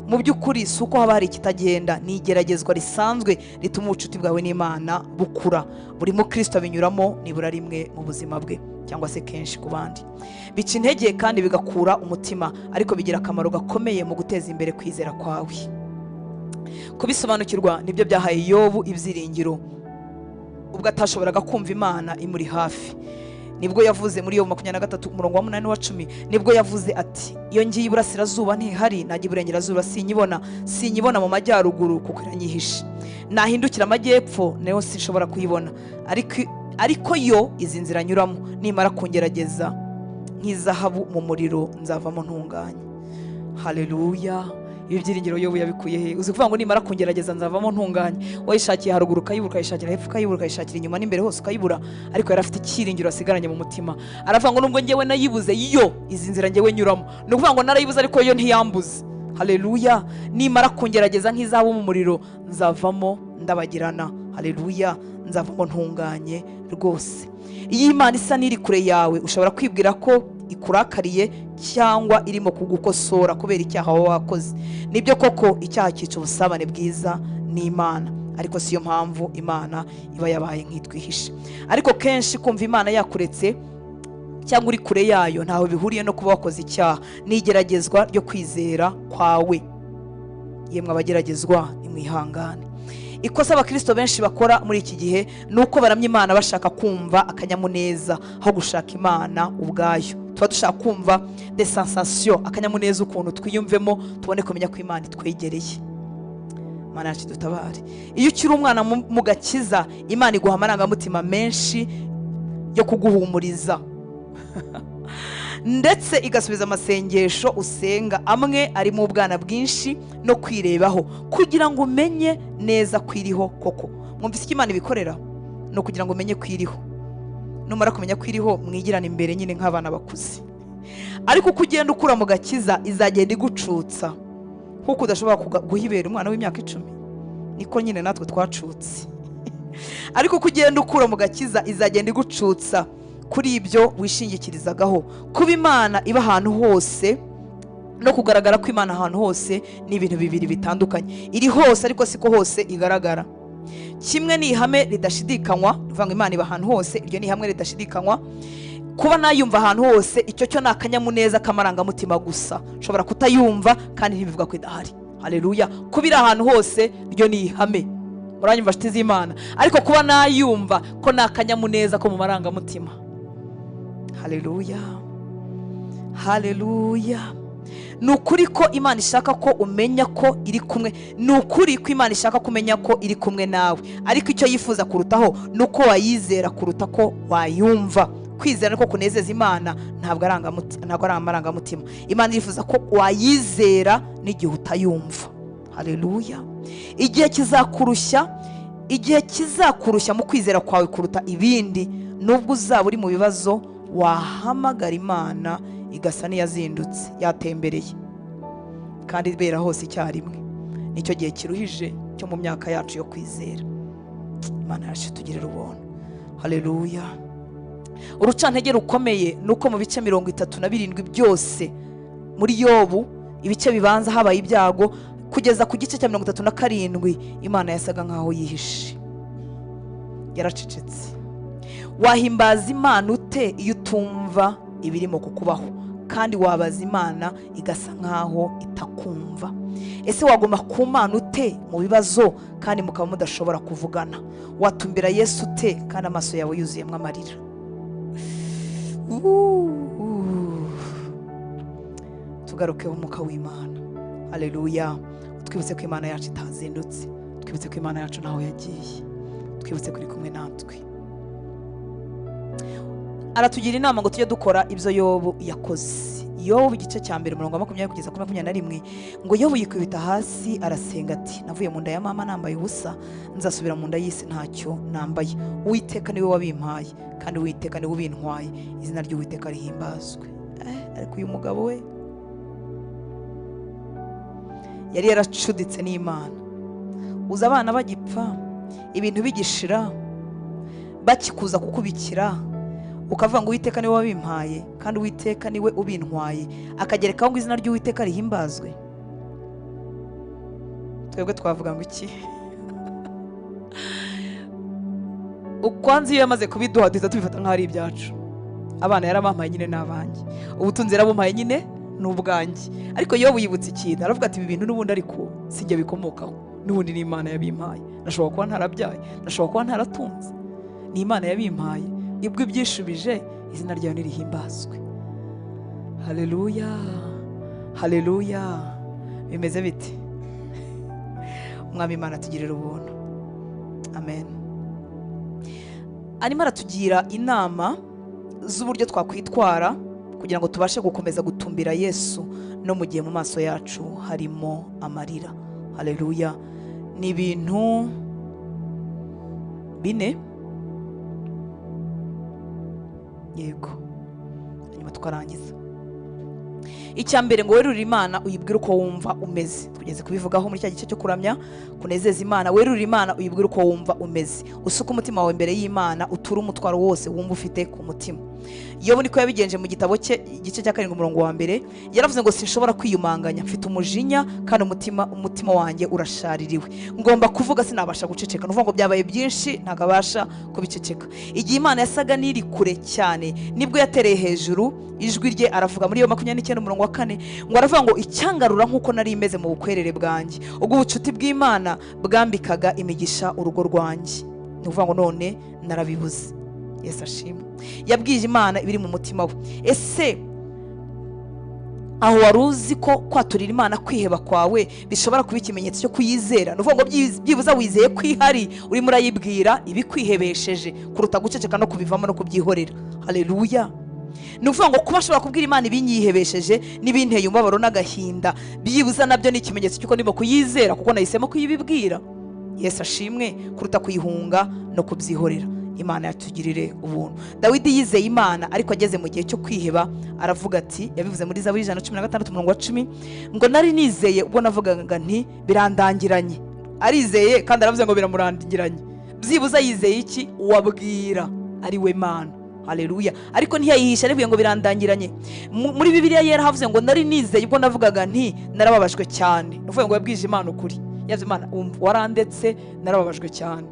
Mu by'ukuri si uko haba hari ikitagenda, ni igeragezwa risanzwe rituma ubucuti bwawe n'Imana bukura. Buri mukristo abinyuramo nibura rimwe mu buzima bwe, cyangwa se kenshi ku bandi. Bica intege kandi bigakura umutima, ariko bigira akamaro gakomeye mu guteza imbere kwizera kwawe. Kubisobanukirwa nibyo byahaye Yobu ibyiringiro ubwo atashoboraga kumva Imana imuri hafi. Nibwo yavuze muri Yobu 23:8-10, nibwo yavuze ati iyo ngiye iburasirazuba ntihari, najya iburengerazuba sinyibona mu majyaruguru kuko iranyihishe. Nahindukira amajyepfo nayo sinshobora kuyibona, ariko yo izi nzira anyuramo, nimara kungerageza nk'izahabu mu muriro nzavamo ntunganye. Haleluya. Ibi byiringiro Yobu yabikuye he? Uzi kuvuga ngo nimara kungerageza nzavamo ntunganye. Wayishakiye haruguru ukayibura, ukayishakira hepfo ukayibura, ukayishakira inyuma n'imbere hose ukayibura, ariko yari afite icyiringiro asigaranye mu mutima. Aravuga ngo nubwo njyewe nayibuze, yo izi nzira njyewe nyuramo. Ni ukuvuga ngo narayibuze ariko yo ntiyambuze. Haleluya. Nimara kungerageza nk'izahabu mu muriro nzavamo ndabagirana. Haleluya. Nzavamo ntunganye rwose. Iyo Imana isa n'iri kure yawe, ushobora kwibwira ko ikurakariye cyangwa irimo kugukosora kubera icyaha wakoze. Nibyo koko icyaha cyica ubusabane bwiza n'Imana, ariko siyo mpamvu Imana iba yabaye nk'itwihishe. Ariko kenshi kumva Imana yakuretse cyangwa uri kure yayo ntaho bihuriye no kuba wakoze icyaha, n'igeragezwa ryo kwizera kwawe. Yemwe abageragezwa nimwihangane. Ikosa abakristo benshi bakora muri iki gihe nuko baramya Imana bashaka kumva akanyamuneza aho gushaka Imana ubwayo. Tuba dushaka kumva des sensations, akanyamuneza, ukuntu twiyumvemo tubone kumenya ko Imana itwegereye. Imana yacu dutabare. Iyo ukiri umwana mu gakiza, Imana iguha amarangamutima menshi yo kuguhumuriza ndetse igasubiza amasengesho usenga, amwe ari mu bwana bwinshi no kwirebaho kugira ngo umenye neza kwiriho koko. Mwumvise icyo Imana ibikorera? No kugira ngo umenye kwiriho. Numara kumenya kwiriho, mwigirana imbere nyine nk'abana bakuze. Ariko uko ugenda ukura mu gakiza, izagenda igucutsa kuko udashobora guhibera umwana w'imyaka 10. Niko nyine natwe twacutse. Ariko uko ugenda ukura mu gakiza, izagenda igucutsa kuri ibyo wishingikirizagaho. Kuba Imana iba ahantu hose no kugaragara ko Imana ahantu hose ni ibintu bibiri bitandukanye. Iri hose ariko siko hose igaragara. Kimwe ni ihame ridashidikanywa, uvuga ngo Imana iba ahantu hose, iryo ni ihame ridashidikanywa. Kuba nayumva ahantu hose, icyo cyo ni akanyamuneza k'amarangamutima gusa. Ushobora kutayumva kandi ntibivuga ko idahari. Haleluya. Kuba iri ahantu hose, ryo ni ihame. Muranyumva nshuti z'Imana. Ariko kuba nayumva ko ni akanyamuneza ko mu marangamutima. Haleluya. Haleluya. Nukuri ko Imana ishaka ko umenya ko iri kumwe. Nukuri ko Imana ishaka kumenya ko iri kumwe nawe. Ariko icyo yifuza kurutaho nuko wayizera kuruta ko wayumva. Kwizera niko kunezeza Imana, ntabwo ari amarangamutima. Imana yifuza ko wayizera n'igihe utayumva. Haleluya. Igihe kizakurushya mu kwizera kwawe kuruta ibindi, nubwo uzaba uri mu bibazo, wahamagara Imana igasa n'iyazindutse yatembereye kandi ibera hose icyarimwe. Nicyo gihe kiruhije cyo mu myaka yacu yo kwizera. Imana yacu tugirira ubuntu. Haleluya. Urucantege rukomeye nuko mu bice 37 byose muri Yobu, ibice bibanza habaye ibyago, kugeza ku gice cya 37 Imana yasaga nkaho yihishe, yaracecetse. Wahimbaza Imana ute iyo utumva ibirimo kukubaho, kandi wabaza Imana igasa nkaho itakumva? Ese wagomba ku Mana ute mu bibazo kandi mukaba mudashobora kuvugana? Watumbira Yesu ute kandi amaso yawe yuzuyemo amarira? Tugaruke umwuka w'Imana. Haleluya. Twibutse ko Imana yacu itazindutse, twibutse ko Imana yacu naho yagiye, twibutse ko iri kumwe natwe. Aratugira inama ngo tujye dukora ibyo Yobu yakoze. Yobu igice cya 1 20 kugeza kuri 21, ngo Yobu yikubita hasi arasenga ati, navuye mu nda ya mama nambaye ubusa, nzasubira mu nda y'isi ntacyo nambaye. Uwiteka niwe wabimpaye kandi Uwiteka niwe ubintwaye, izina ry'Uwiteka rihimbazwe. Ariko uyu mugabo we yari yaracuditse n'Imana. Uza abana bagipfa, ibintu bigishira, bakikuza kukubikira, ukavuga ngo Uwiteka niwe wabimpaye kandi Uwiteka niwe ubintwaye, akagerekaho ngo izina ry'Uwiteka rihimbazwe. Twebwe twavuga ngo iki? Ukwanze iyo yamaze kubiduha duhita tubifata nk'ari ibyacu. Abana yarabampaye nyine n'abanjye, ubutunzi yarabumpaye nyine n'ubwanjye. Ariko Yobu yibutse ikintu, aravuga ati ibi bintu n'ubundi ariko sijye bikomokaho, n'ubundi ni Imana yabimpaye. Nashobora kuba ntarabyaye, nashobora kuba ntaratunze, ni Imana yabimpaye. Ibwo ibyishubije, izina ryawe nirihimbazwe. Haleluya. Haleluya. Bimeze biti? Umwami Imana tugirira ubuntu. Amen. arimo aratugira inama z'uburyo twakwitwara kugira ngo tubashe gukomeza gutumbira Yesu no mu gihe mu maso yacu harimo amarira. Haleluya. Ni ibintu bine, yego, hanyuma tukarangiza. Icya mbere ngo werurire Imana uyibwire uko wumva umeze. Tugeze kubivugaho muri cya gice cyo kuramya kunezeza Imana. Werurire Imana uyibwire uko wumva umeze, usuka umutima wawe imbere y'Imana, utura umutwaro wose wumva ufite ku mutima. Yobu niko yabigenje mu gitabo cye igice cya 7 umurongo wa mbere, yaravuze ngo sinshobora kwiyumanganya, mfite umujinya kandi umutima wanjye urashaririwe, ngomba kuvuga sinabasha guceceka. Nuvuga ngo byabaye byinshi ntagabasha kubiceceka. Igihe Imana yasaga n'iri kure cyane, nibwo yatereye hejuru ijwi rye aravuga muri Yobu 29 umurongo wa 4, ngo aravuga ngo icyangarura nk'uko nari imeze mu bukwerere bwanjye, ubwo ubucuti bw'Imana bwambikaga imigisha urugo rwanjye. Nuvuga ngo none narabibuze. Yesu ashimwe. Yabwije Imana ibiri mu mutima we. Ese aho waruzi ko kwaturira Imana kwiheba kwawe bishobora kuba ikimenyetso cyo kuyizera? Nuvuga ngo byibuza wizeye kwihari urimo urayibwira ibikwihebesheje kuruta guceceka no kubivamo no kubyihorera. Haleluya. Nuvuga ngo kuba ashobora kubwira Imana ibinyihebesheje n'ibinteye umubabaro n'agahinda, byibuza nabyo ni ikimenyetso cy'uko ndimo kuyizera kuko nahisemo kuyibibwira. Yesu ashimwe, kuruta kuyihunga no kubyihorera. Imana yatugirire ubuntu. Dawidi yizeye Imana ariko ageze mu gihe cyo kwiheba aravuga ati, yabivuze muri Zaburi 116 umurongo wa 10, ngo nari nizeye ubwo navugaga nti birandangiranye. Arizeye kandi aravuze ngo biramurangiranye. Byibuza yizeye iki? Uwabwira ari we Mana. Haleluya. Ariko ntiyayihisha arivuye ngo birandangiranye. Muri Bibiliya yera havuze ngo nari nizeye ubwo navugaga nti narababajwe cyane. Nuvuga ngo yabwije Imana ukuri. Yavuze Imana warandetse, narababajwe cyane.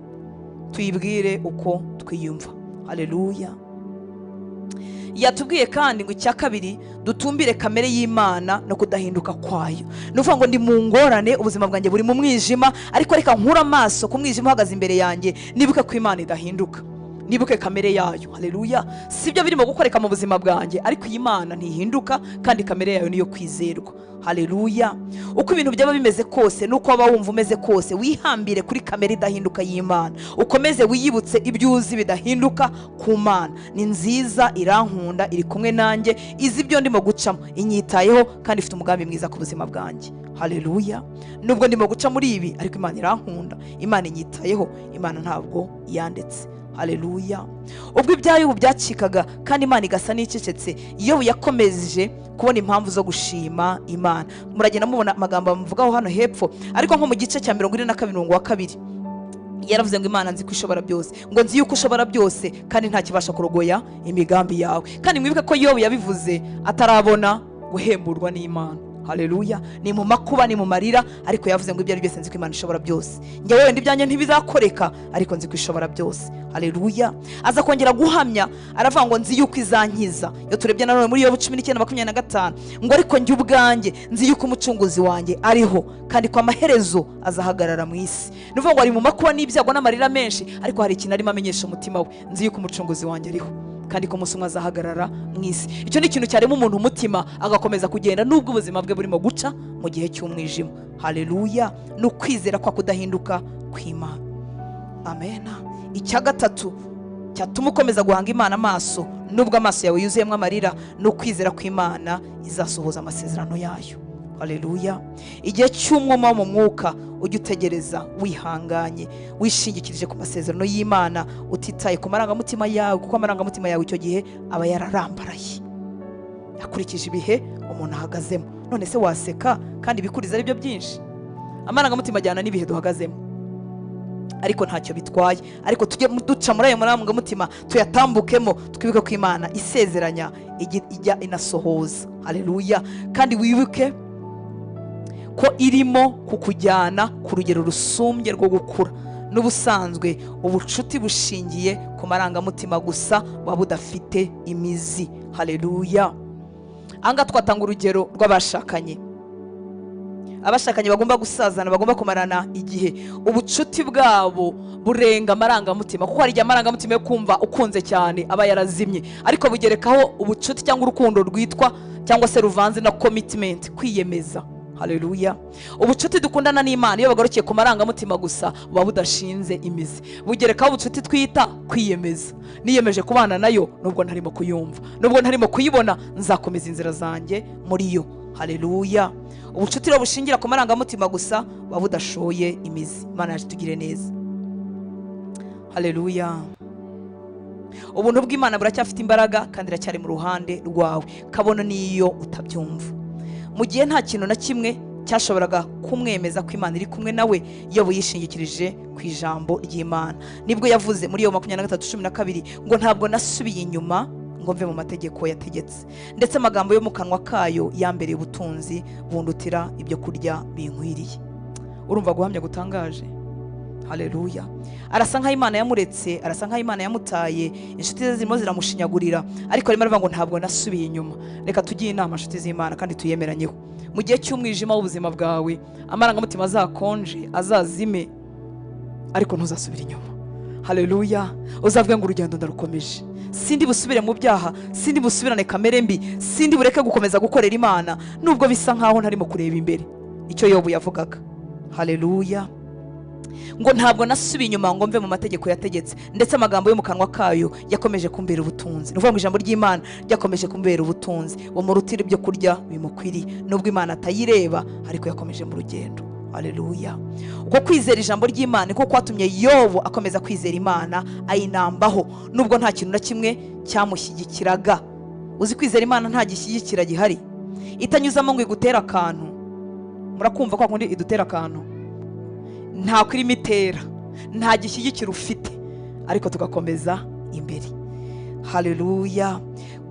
Tuyibwire uko twiyumva. Haleluya. Yatubwiye kandi ngo icya kabiri dutumbire kamere y'Imana no kudahinduka kwayo. Nuvuga ngo ndi mu ngorane, ubuzima bwanjye buri mu mwijima, ariko reka nkura amaso ku mwijima uhagaze imbere yanjye, nibuke ko Imana idahinduka, nibuke kamere yayo. Haleluya. Sibyo birimo gukoreka mu buzima bwanjye, ariko iyi Imana ntihinduka kandi kamere yayo niyo kwizerwa. Haleluya. Uko ibintu byaba bimeze kose, nuko waba wumva umeze kose, wihambire kuri kamere idahinduka y'Imana. Ukomeze wiyibutse ibyuzi bidahinduka ku Mana. Ni nziza, irankunda, iri kumwe nanjye, izi ibyo ndimo gucamo, inyitayeho kandi ifite umugambi mwiza ku buzima bwanjye. Haleluya. Nubwo ndimo guca muri ibi, ariko Imana irankunda, Imana inyitayeho, Imana ntabwo yandetse. Haleluya. Ubwo ibyayo byacikaga kandi Imana igasa n'icecetse, Yobu yakomeje kubona impamvu zo gushima Imana. Muragenda mubona amagambo bamuvugaho hano hepfo, ariko nko mu gice cya 42 umurongo wa 2 yaravuze ngo Imana nzi ko ishobora byose, ngo nzi yuko ushobora byose kandi nta kibasha kurogoya imigambi yawe. Kandi mwibuke ko Yobu yabivuze atarabona guhemburwa n'Imana. Haleluya. Ni mu makuba, ni mu marira, ariko yavuze ngo ibyo ari byose nzi ko Imana ishobora byose. Njye wewe ndibyanjye ntibizakoreka, ariko nzi ko ishobora byose. Haleluya. Aza kongera guhamya aravuga ngo nzi yuko izankiza. Yo turebye nanone muri Yobu 19:25, ngo ariko njye ubwanjye nzi yuko umucunguzi wanjye ariho kandi ko amaherezo azahagarara mu isi. Nuvuga ngo ari mu makuba n'ibyago n'amarira menshi, ariko hari ikintu arimo amenyesha umutima we, nzi yuko umucunguzi wanjye ariho kandi ko umunsi umwe azahagarara mu isi. Icyo ni ikintu cyarema umuntu umutima agakomeza kugenda nubwo ubuzima bwe burimo guca mu gihe cy'umwijima. Haleluya. No kwizera kwa kudahinduka kw'Imana. Amena. Icya gatatu cyatuma ukomeza guhanga Imana amaso nubwo amaso yawe yuzuyemo amarira, no kwizera kw'Imana izasohoza amasezerano yayo. Haleluya. Igihe cy'umwuma wo mu mwuka ujye utegereza wihanganye, wishingikirije ku masezerano y'Imana, utitaye ku marangamutima yawe, kuko amarangamutima yawe icyo gihe aba yararambaraye akurikije ibihe umuntu ahagazemo. None se waseka kandi bikuriza ari byo byinshi? Amarangamutima ajyana n'ibihe duhagazemo, ariko ntacyo bitwaye. Ariko tujye duca muri ayo marangamutima, tuyatambukemo, twibuke ko Imana isezeranya ijya inasohoza. Haleluya. Kandi wibuke ko irimo kukujyana ku rugero rusumbye rwo gukura. N'ubusanzwe ubucuti bushingiye ku marangamutima gusa waba udafite imizi. Haleluya. Anga twatanga urugero rw'abashakanye. Abashakanye bagomba gusazana, bagomba kumarana igihe. Ubucuti bwabo burenga amarangamutima, kuko hari igihe amarangamutima yo kumva ukunze cyane aba yarazimye, ariko bugerekaho ubucuti cyangwa urukundo rwitwa cyangwa se ruvanze na commitment, kwiyemeza Haleluya. Ubucuti dukundana n'Imana iyo bagarukiye ku marangamutima gusa buba budashinze imizi, bugerekaho ubucuti twita kwiyemeza. Niyemeje kubana nayo nubwo ntarimo kuyumva, nubwo ntarimo kuyibona, nzakomeza inzira zanjye muri yo. Haleluya. Ubucuti rero bushingira ku marangamutima gusa buba budashoye imizi. Imana yacu tugire neza. Haleluya. Ubuntu bw'Imana buracyafite imbaraga kandi iracyari mu ruhande rwawe, kabona niyo utabyumva. Mu gihe nta kintu na kimwe cyashoboraga kumwemeza ko Imana iri kumwe nawe, Yobu yishingikirije ku ijambo ry'Imana. Nibwo yavuze muri Yobu 23:12 ngo ntabwo nasubiye inyuma ngo mve mu mategeko yategetse, ndetse amagambo yo mu kanwa kayo yambereye ubutunzi bundutira ibyo kurya binkwiriye. Urumva guhamya gutangaje? Haleluya. Arasa nkaho Imana yamuretse, arasa nkaho Imana yamutaye, inshuti ze zirimo ziramushinyagurira, ariko arimo aravuga ngo ntabwo nasubiye inyuma. Reka tugiye inama inshuti z'Imana kandi tuyemeranyeho. Mu gihe cy'umwijima w'ubuzima bwawe, amarangamutima azakonje, azazime, ariko ntuzasubira inyuma. Haleluya. Uzavuga ngo urugendo ndarukomeje, sindi busubire mu byaha, sindi busubirane kamere mbi, sindi bureke gukomeza gukorera Imana nubwo bisa nkaho ntarimo kureba imbere. Icyo Yobu yavugaga. Haleluya. Ngo ntabwo nasubiye inyuma ngo mve mu mategeko yategetse, ndetse amagambo yo mu kanwa kayo yakomeje kumbera ubutunzi. Nuvuga ngo ijambo ry'Imana ryakomeje kumbera ubutunzi bumurutira ibyo kurya bimukwiriye, nubwo Imana atayireba ariko yakomeje mu rugendo. Haleluya. Uko kwizera ijambo ry'Imana niko kwatumye Yobu akomeza kwizera Imana ayinambaho nubwo nta kintu na kimwe cyamushyigikiraga. Uzi kwizera Imana nta gishyigikira gihari, itanyuzamo ngo igutera akantu. Murakumva ko kundi idutera akantu, nta kwirimo itera, nta gishyigikira ufite, ariko tugakomeza imbere. Haleluya.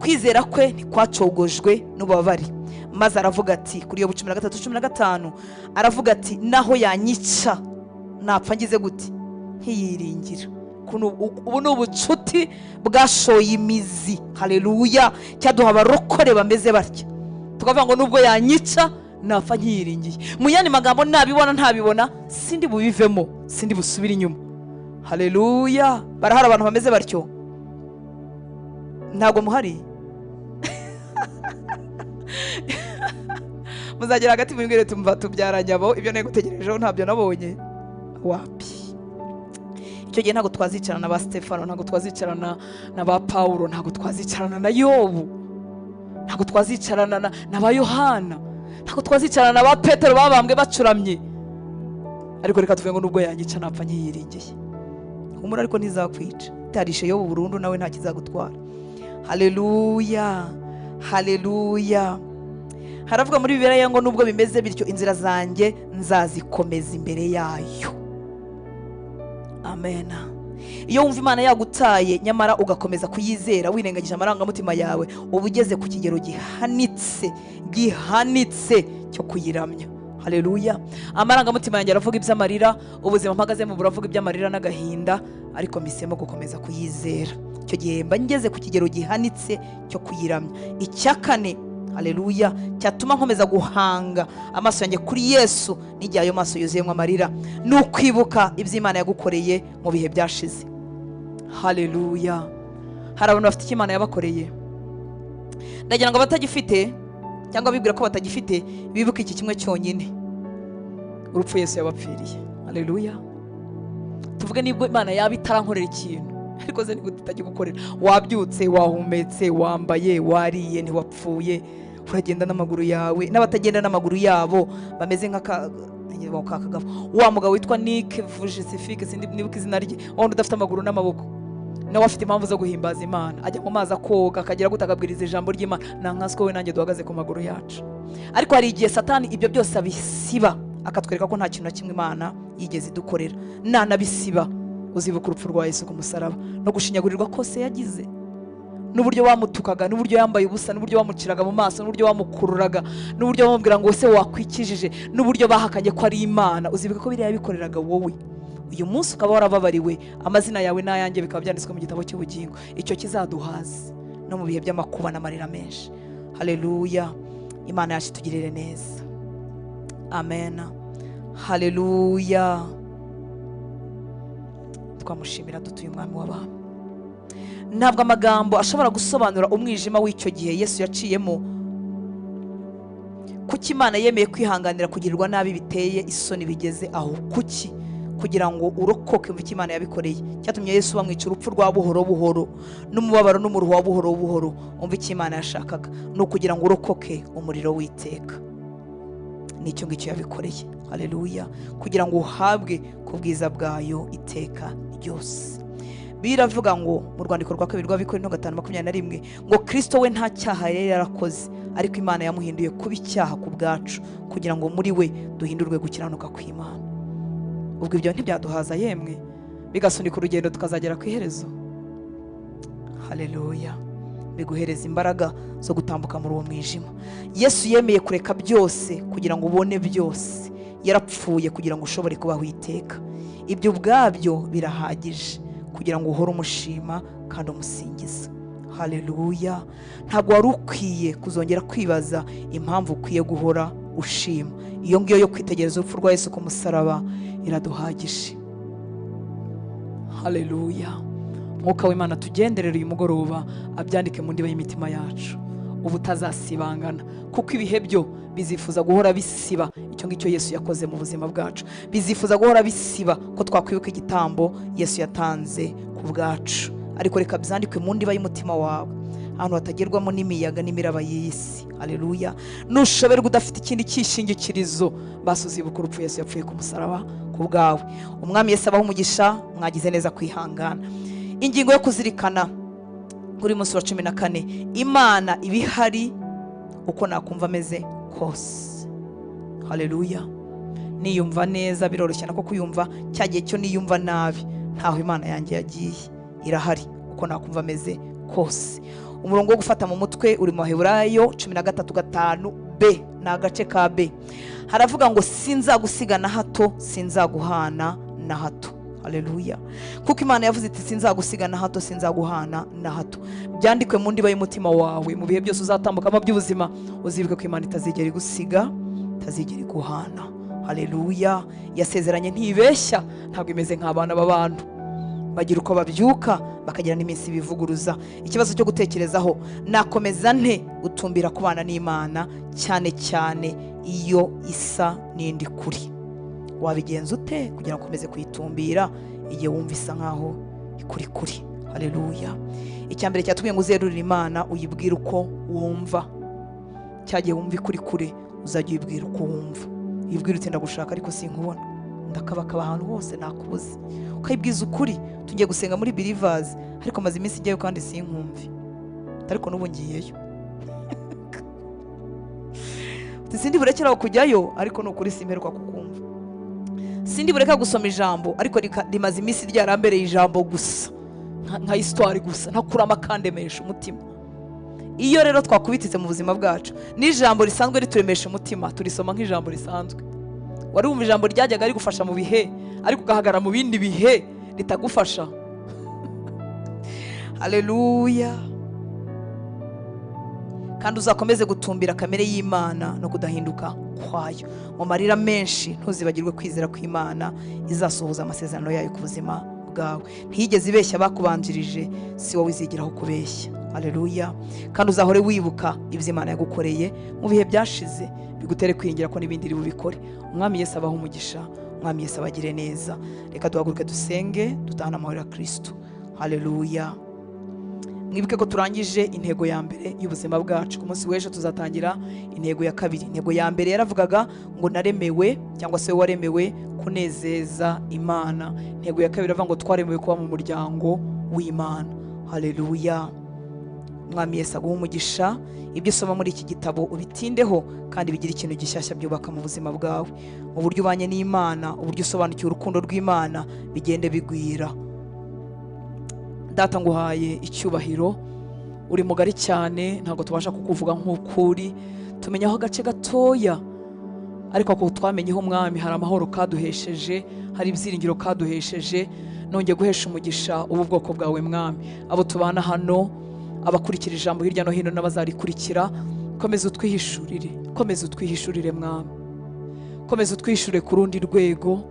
Kwizera kwe ntikwacogojwe n'ububabare, maze aravuga ati kuri Yobu 13:15 aravuga ati naho yanyica napfa ngize gute nkiyiringira. Ubu ni ubucuti bwashoye imizi. Haleluya. Cyaduha abarokore bameze batya, tukavuga ngo nubwo yanyica napfa nkiyiringiye. Mu yandi magambo, nabibona ntabibona, sindi bubivemo, sindi busubira inyuma. Haleluya. Barahari abantu bameze batyo? Ntago muhari? Muzagera hagati mwibwire tumva tubyaranye abo, ibyo nayo gutegerejeho ntabyo nabonye. Wapi. Icyo gihe ntago twazicarana na ba Stefano, ntago twazicarana na ba Paulo, ntago twazicarana na Yobu, ntago twazicarana na ba Yohana, ntago twazicarana na ba Petero babambwe bacuramye. Ariko reka tuvuge ngo nubwo yanyica napfa nkiyiringiye. Umura ariko ntizakwica, tarishe Yobu burundu nawe nta kizagutwara. Haleluya. Haleluya. Haravuga muri Bibiliya ngo nubwo bimeze bityo inzira zanjye nzazikomeza imbere yayo. Amen. Iyo wumva Imana yagutaye nyamara ugakomeza kuyizera wirengagije amarangamutima yawe, uba ugeze ku kigero gihanitse cyo kuyiramya. Haleluya. Amarangamutima yanjye aravuga iby'amarira, ubuzima mpagazemo buravuga iby'amarira n'agahinda, ariko mpisemo gukomeza kuyizera. Icyo gihe mba ngeze ku kigero gihanitse cyo kuyiramya. Icya kane, haleluya, cyatuma nkomeza guhanga amaso yanjye kuri Yesu n'igihe ayo maso yuzuyemo amarira, ni ukwibuka iby'Imana yagukoreye mu bihe byashize. Haleluya. Hari abantu bafite icyo Imana yabakoreye, ndagira ngo batagifite cyangwa bibwira ko batagifite bibuke iki kimwe cyonyine, urupfu Yesu yabapfiriye. Haleluya. Tuvuge nibwo Imana yaba itarankorera ikintu, ariko ze nigute itagigukorera. Wabyutse, wahumetse, wambaye, wariye, ntiwapfuye, uragenda n'amaguru yawe. N'abatagenda n'amaguru yabo bameze nk'akagabo. Wa mugabo witwa Nick Vujicifique, sindi nibuka izina rye, wundi udafite amaguru n'amaboko, nawe afite impamvu zo guhimbaza Imana, ajya mu mazi akoga, akagira gutakabwiriza ijambo ry'Imana. Nankaswe we nanjye duhagaze ku maguru yacu. Ariko hari igihe Satani ibyo byose abisiba, akatwereka ko nta kintu na kimwe Imana yigeze idukorera. Nanabisiba, uzibuka urupfu rwa Yesu ku musaraba no gushinyagurirwa kose yagize, n'uburyo wamutukaga, n'uburyo yambaye ubusa, n'uburyo wamuciraga mu maso, n'uburyo wamukururaga, n'uburyo bamubwira ngo se wakwikijije, n'uburyo bahakanye ko ari Imana. Uzibuka ko biriya yabikoreraga wowe. Uyu munsi ukaba warababariwe, amazina yawe n'ayanjye bikaba byanditswe mu gitabo cy'ubugingo. Icyo kizaduhaza no mu bihe by'amakuba n'amarira menshi. Haleluya. Imana yacu tugirire neza. Amen. Haleluya. Twamushimira dutuye umwami w'abami. Ntabwo amagambo ashobora gusobanura umwijima w'icyo gihe Yesu yaciyemo kuki Imana yemeye kwihanganira kugirirwa nabi biteye isoni bigeze aho? Kuki? kugira ngo urokoke mu Imana yabikoreye. Cyatumye Yesu bamwica urupfu rwa buhoro buhoro n'umubabaro n'umuruho wa buhoro buhoro. Umva Imana yashakaga no kugira ngo urokoke umuriro w'iteka. Nicyo ngicyo yabikoreye. Haleluya. Kugira ngo uhabwe ku bwiza bwayo iteka ryose. Biravuga ngo mu rwandiko rwa 2 rw'Abikorintho 5:21 ngo Kristo we nta cyaha yari yarakoze, ariko Imana yamuhinduye kuba icyaha ku bwacu kugira ngo muri we duhindurwe gukiranuka kw'Imana. Ubwo ibyo ntibyaduhaza yemwe, bigasunika urugendo tukazagera ku iherezo. Haleluya. Biguhereza imbaraga zo gutambuka muri uwo mwijima. Yesu yemeye kureka byose kugira ngo ubone byose. Yarapfuye kugira ngo ushobore kubaho iteka. Ibyo ubwabyo birahagije kugira ngo uhore umushima kandi umusingiza. Haleluya. Ntabwo wari ukwiye kuzongera kwibaza impamvu ukwiye guhora ushima. Iyo ngiyo yo kwitegereza urupfu rwa Yesu ku musaraba iraduhagije. Haleluya. Mwuka w'Imana tugenderere uyu mugoroba, abyandike mu ndiba y'imitima yacu, ubu tazasibangana, kuko ibihe byo bizifuza guhora bisiba icyo ngicyo Yesu yakoze mu buzima bwacu. Bizifuza guhora bisiba ko twakwibuka igitambo Yesu yatanze ku bwacu. Ariko reka byandikwe mu ndiba y'umutima wawe, ahantu hatagerwamo n'imiyaga n'imiraba y'isi. Haleluya. Nushoberwa udafite ikindi cyishingikirizo, basuzibuka urupfu Yesu yapfuye ku musaraba ku bwawe. Umwami Yesu abaho umugisha, mwagize neza kwihangana. Ingingo yo kuzirikana kuri munsi wa 14, Imana ibihari uko nakumva ameze kose. Haleluya. Niyumva neza biroroshye nako kuyumva, cyagiye cyo niyumva nabi ntaho Imana yanjye yagiye, irahari uko nakumva ameze kose. Umurongo wo gufata mu mutwe uri mu Baheburayo 13:5b, na gace ka B. Haravuga ngo sinzagusiga na hato, sinzaguhana na hato. Haleluya. Kuko Imana yavuze iti sinzagusiga na hato, sinzaguhana na hato. Byandikwe mu ndiba y'umutima wawe, mu bihe byose uzatambukamo by'ubuzima, uzibuke ko Imana itazigera igusiga, itazigera iguhana. Haleluya. Yasezeranye ntibeshya, ntabwo imeze nk'abana b'abantu bagira uko babyuka bakagira n'iminsi bivuguruza. Ikibazo cyo gutekerezaho, nakomeza nte gutumbira kubana n'Imana, cyane cyane iyo isa n'indi kuri? Wabigenza ute kugira ngo ukomeze kuyitumbira igihe wumva isa nkaho ikuri kuri? Haleluya. Icyambere cyatubwiye ngo uzerurire Imana, uyibwire uko wumva. Cyagiye wumva ikuri kure, uzajya uyibwira uko wumva. Uyibwire uti ndagushaka ariko sinkubona, ndakabakaba ahantu hose nakubuze. Ukayibwiza ukuri. Tugiye gusenga muri Believers, ariko maze iminsi ijyayo kandi sinkumvi, ariko n'ubu ngiyeyo. Sindi burekeraho kujyayo, ariko n'ukuri simperuka kukumva. Sindi bureka gusoma ijambo, ariko rimaze iminsi ryarambereye ijambo gusa, nka histoire gusa, ntakurama kandemesha umutima. Iyo rero twakubititse mu buzima bwacu n'ijambo risanzwe rituremesha umutima, turisoma nk'ijambo risanzwe. Wari wumva ijambo ryajyaga rigufasha mu bihe, ariko ugahagara mu bindi bihe ritagufasha. Haleluya. Kandi uzakomeze gutumbira kamere y'Imana no kudahinduka kwayo. Mu marira menshi ntuzibagirwe kwizera kw'Imana izasohoza amasezerano yayo ku buzima bwawe. Ntiyigeze ibeshya bakubanjirije, si wowe izigiraho kubeshya. Haleluya. Kandi uzahore wibuka ibyo Imana yagukoreye mu bihe byashize, bigutere kwiringira ko n'ibindi iri bubikore. Umwami Yesu abaho umugisha, Umwami Yesu abagire neza. Reka duhaguruke dusenge, dutahane amahoro ya Kristo. Haleluya. Mwibuke ko turangije intego ya mbere y'ubuzima bwacu. Ku munsi w'ejo tuzatangira intego ya kabiri. Intego ya mbere yaravugaga ngo naremewe, cyangwa se waremewe kunezeza Imana. Intego ya kabiri iravuga ngo twaremewe kuba mu muryango w'Imana. Haleluya. Umwami Yesu aguhe umugisha. Ibyo usoma muri iki gitabo ubitindeho, kandi bigira ikintu gishyashya byubaka mu buzima bwawe. Mu buryo ubanye n'Imana, uburyo usobanukiwe urukundo rw'Imana, bigende bigwira. Data nguhaye icyubahiro, uri mugari cyane, ntabwo tubasha kukuvuga nk'ukuri. Tumenyaho agace gatoya, ariko ako twamenyeho Mwami hari amahoro kaduhesheje, hari ibyiringiro kaduhesheje. Nongeye guhesha umugisha ubu bwoko bwawe Mwami, abo tubana hano, abakurikira ijambo hirya no hino n'abazarikurikira. Komeza utwihishurire, komeza utwihishurire Mwami, komeza utwihishurire ku rundi rwego.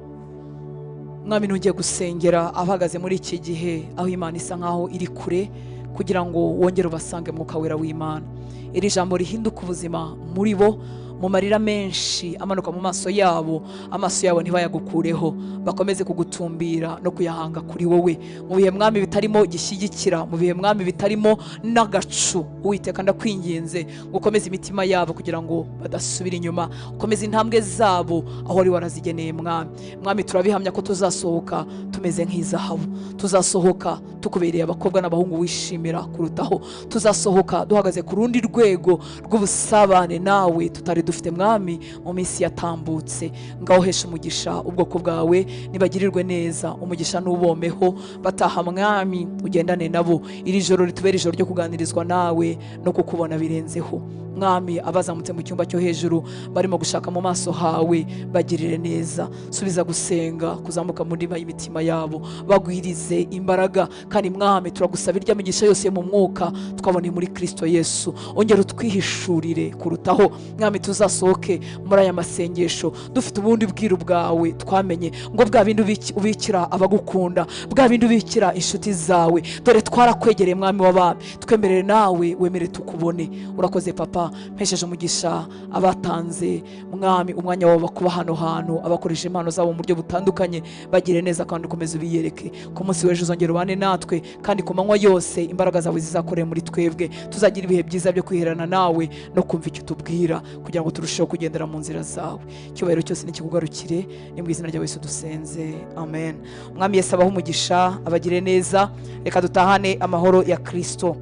Mwami nongeye gusengera abahagaze muri iki gihe aho Imana isa nkaho iri kure, kugira ngo wongere ubasange Mwuka Wera w'Imana. Iri jambo rihinduka ubuzima muri bo, mu marira menshi amanuka mu maso yabo, amaso yabo ntibayagukureho, bakomeze kugutumbira no kuyahanga kuri wowe mu bihe mwami bitarimo gishyigikira, mu bihe mwami bitarimo n'agacu. Uwiteka ndakwinginze gukomeza imitima yabo kugira ngo badasubira inyuma, ukomeza intambwe zabo aho wari warazigeneye mwami. Turabihamya ko tuzasohoka tumeze nk'izahabu, tuzasohoka tukubereye abakobwa n'abahungu wishimira kurutaho, tuzasohoka duhagaze ku rundi rwego rw'ubusabane nawe tutari dufite mwami mu minsi yatambutse. Ngaho hesha umugisha ubwoko bwawe, nibagirirwe neza, umugisha n'ubomeho, bataha mwami ugendane nabo. Iri joro ritubere ijoro ryo kuganirizwa nawe no kukubona birenzeho mwami. Abazamutse mu cyumba cyo hejuru barimo gushaka mu maso hawe, bagirire neza, subiza gusenga kuzamuka mu ndiba y'imitima yabo, bagwirize imbaraga. Kandi mwami turagusaba irya migisha yose mu mwuka twaboneye muri Kristo Yesu, ongera utwihishurire kurutaho mwami. Tuzasohoke muri aya masengesho dufite ubundi bwiru bwawe twamenye ngo bwa bindi ubikira abagukunda, bwa bindi ubikira inshuti zawe. Dore twarakwegereye mwami w'abami, twemerere nawe wemere tukubone. Urakoze papa, mpesheje umugisha abatanze mwami umwanya wabo kuba hano hantu, abakoresha impano zabo mu buryo butandukanye, bagire neza kandi ukomeze ubiyereke. Ku munsi w'ejo uzongera ubane natwe, kandi ku manywa yose imbaraga zawe zizakorera muri twebwe. Tuzagira ibihe byiza byo kwiherana nawe no kumva icyo tubwira, kugira ngo turusheho kugendera mu nzira zawe. Icyubahiro cyose nikikugarukire, ni mu izina rya Yesu dusenze, amen. Mwami Yesu abahe umugisha, abagire neza. Reka dutahane amahoro ya Kristo.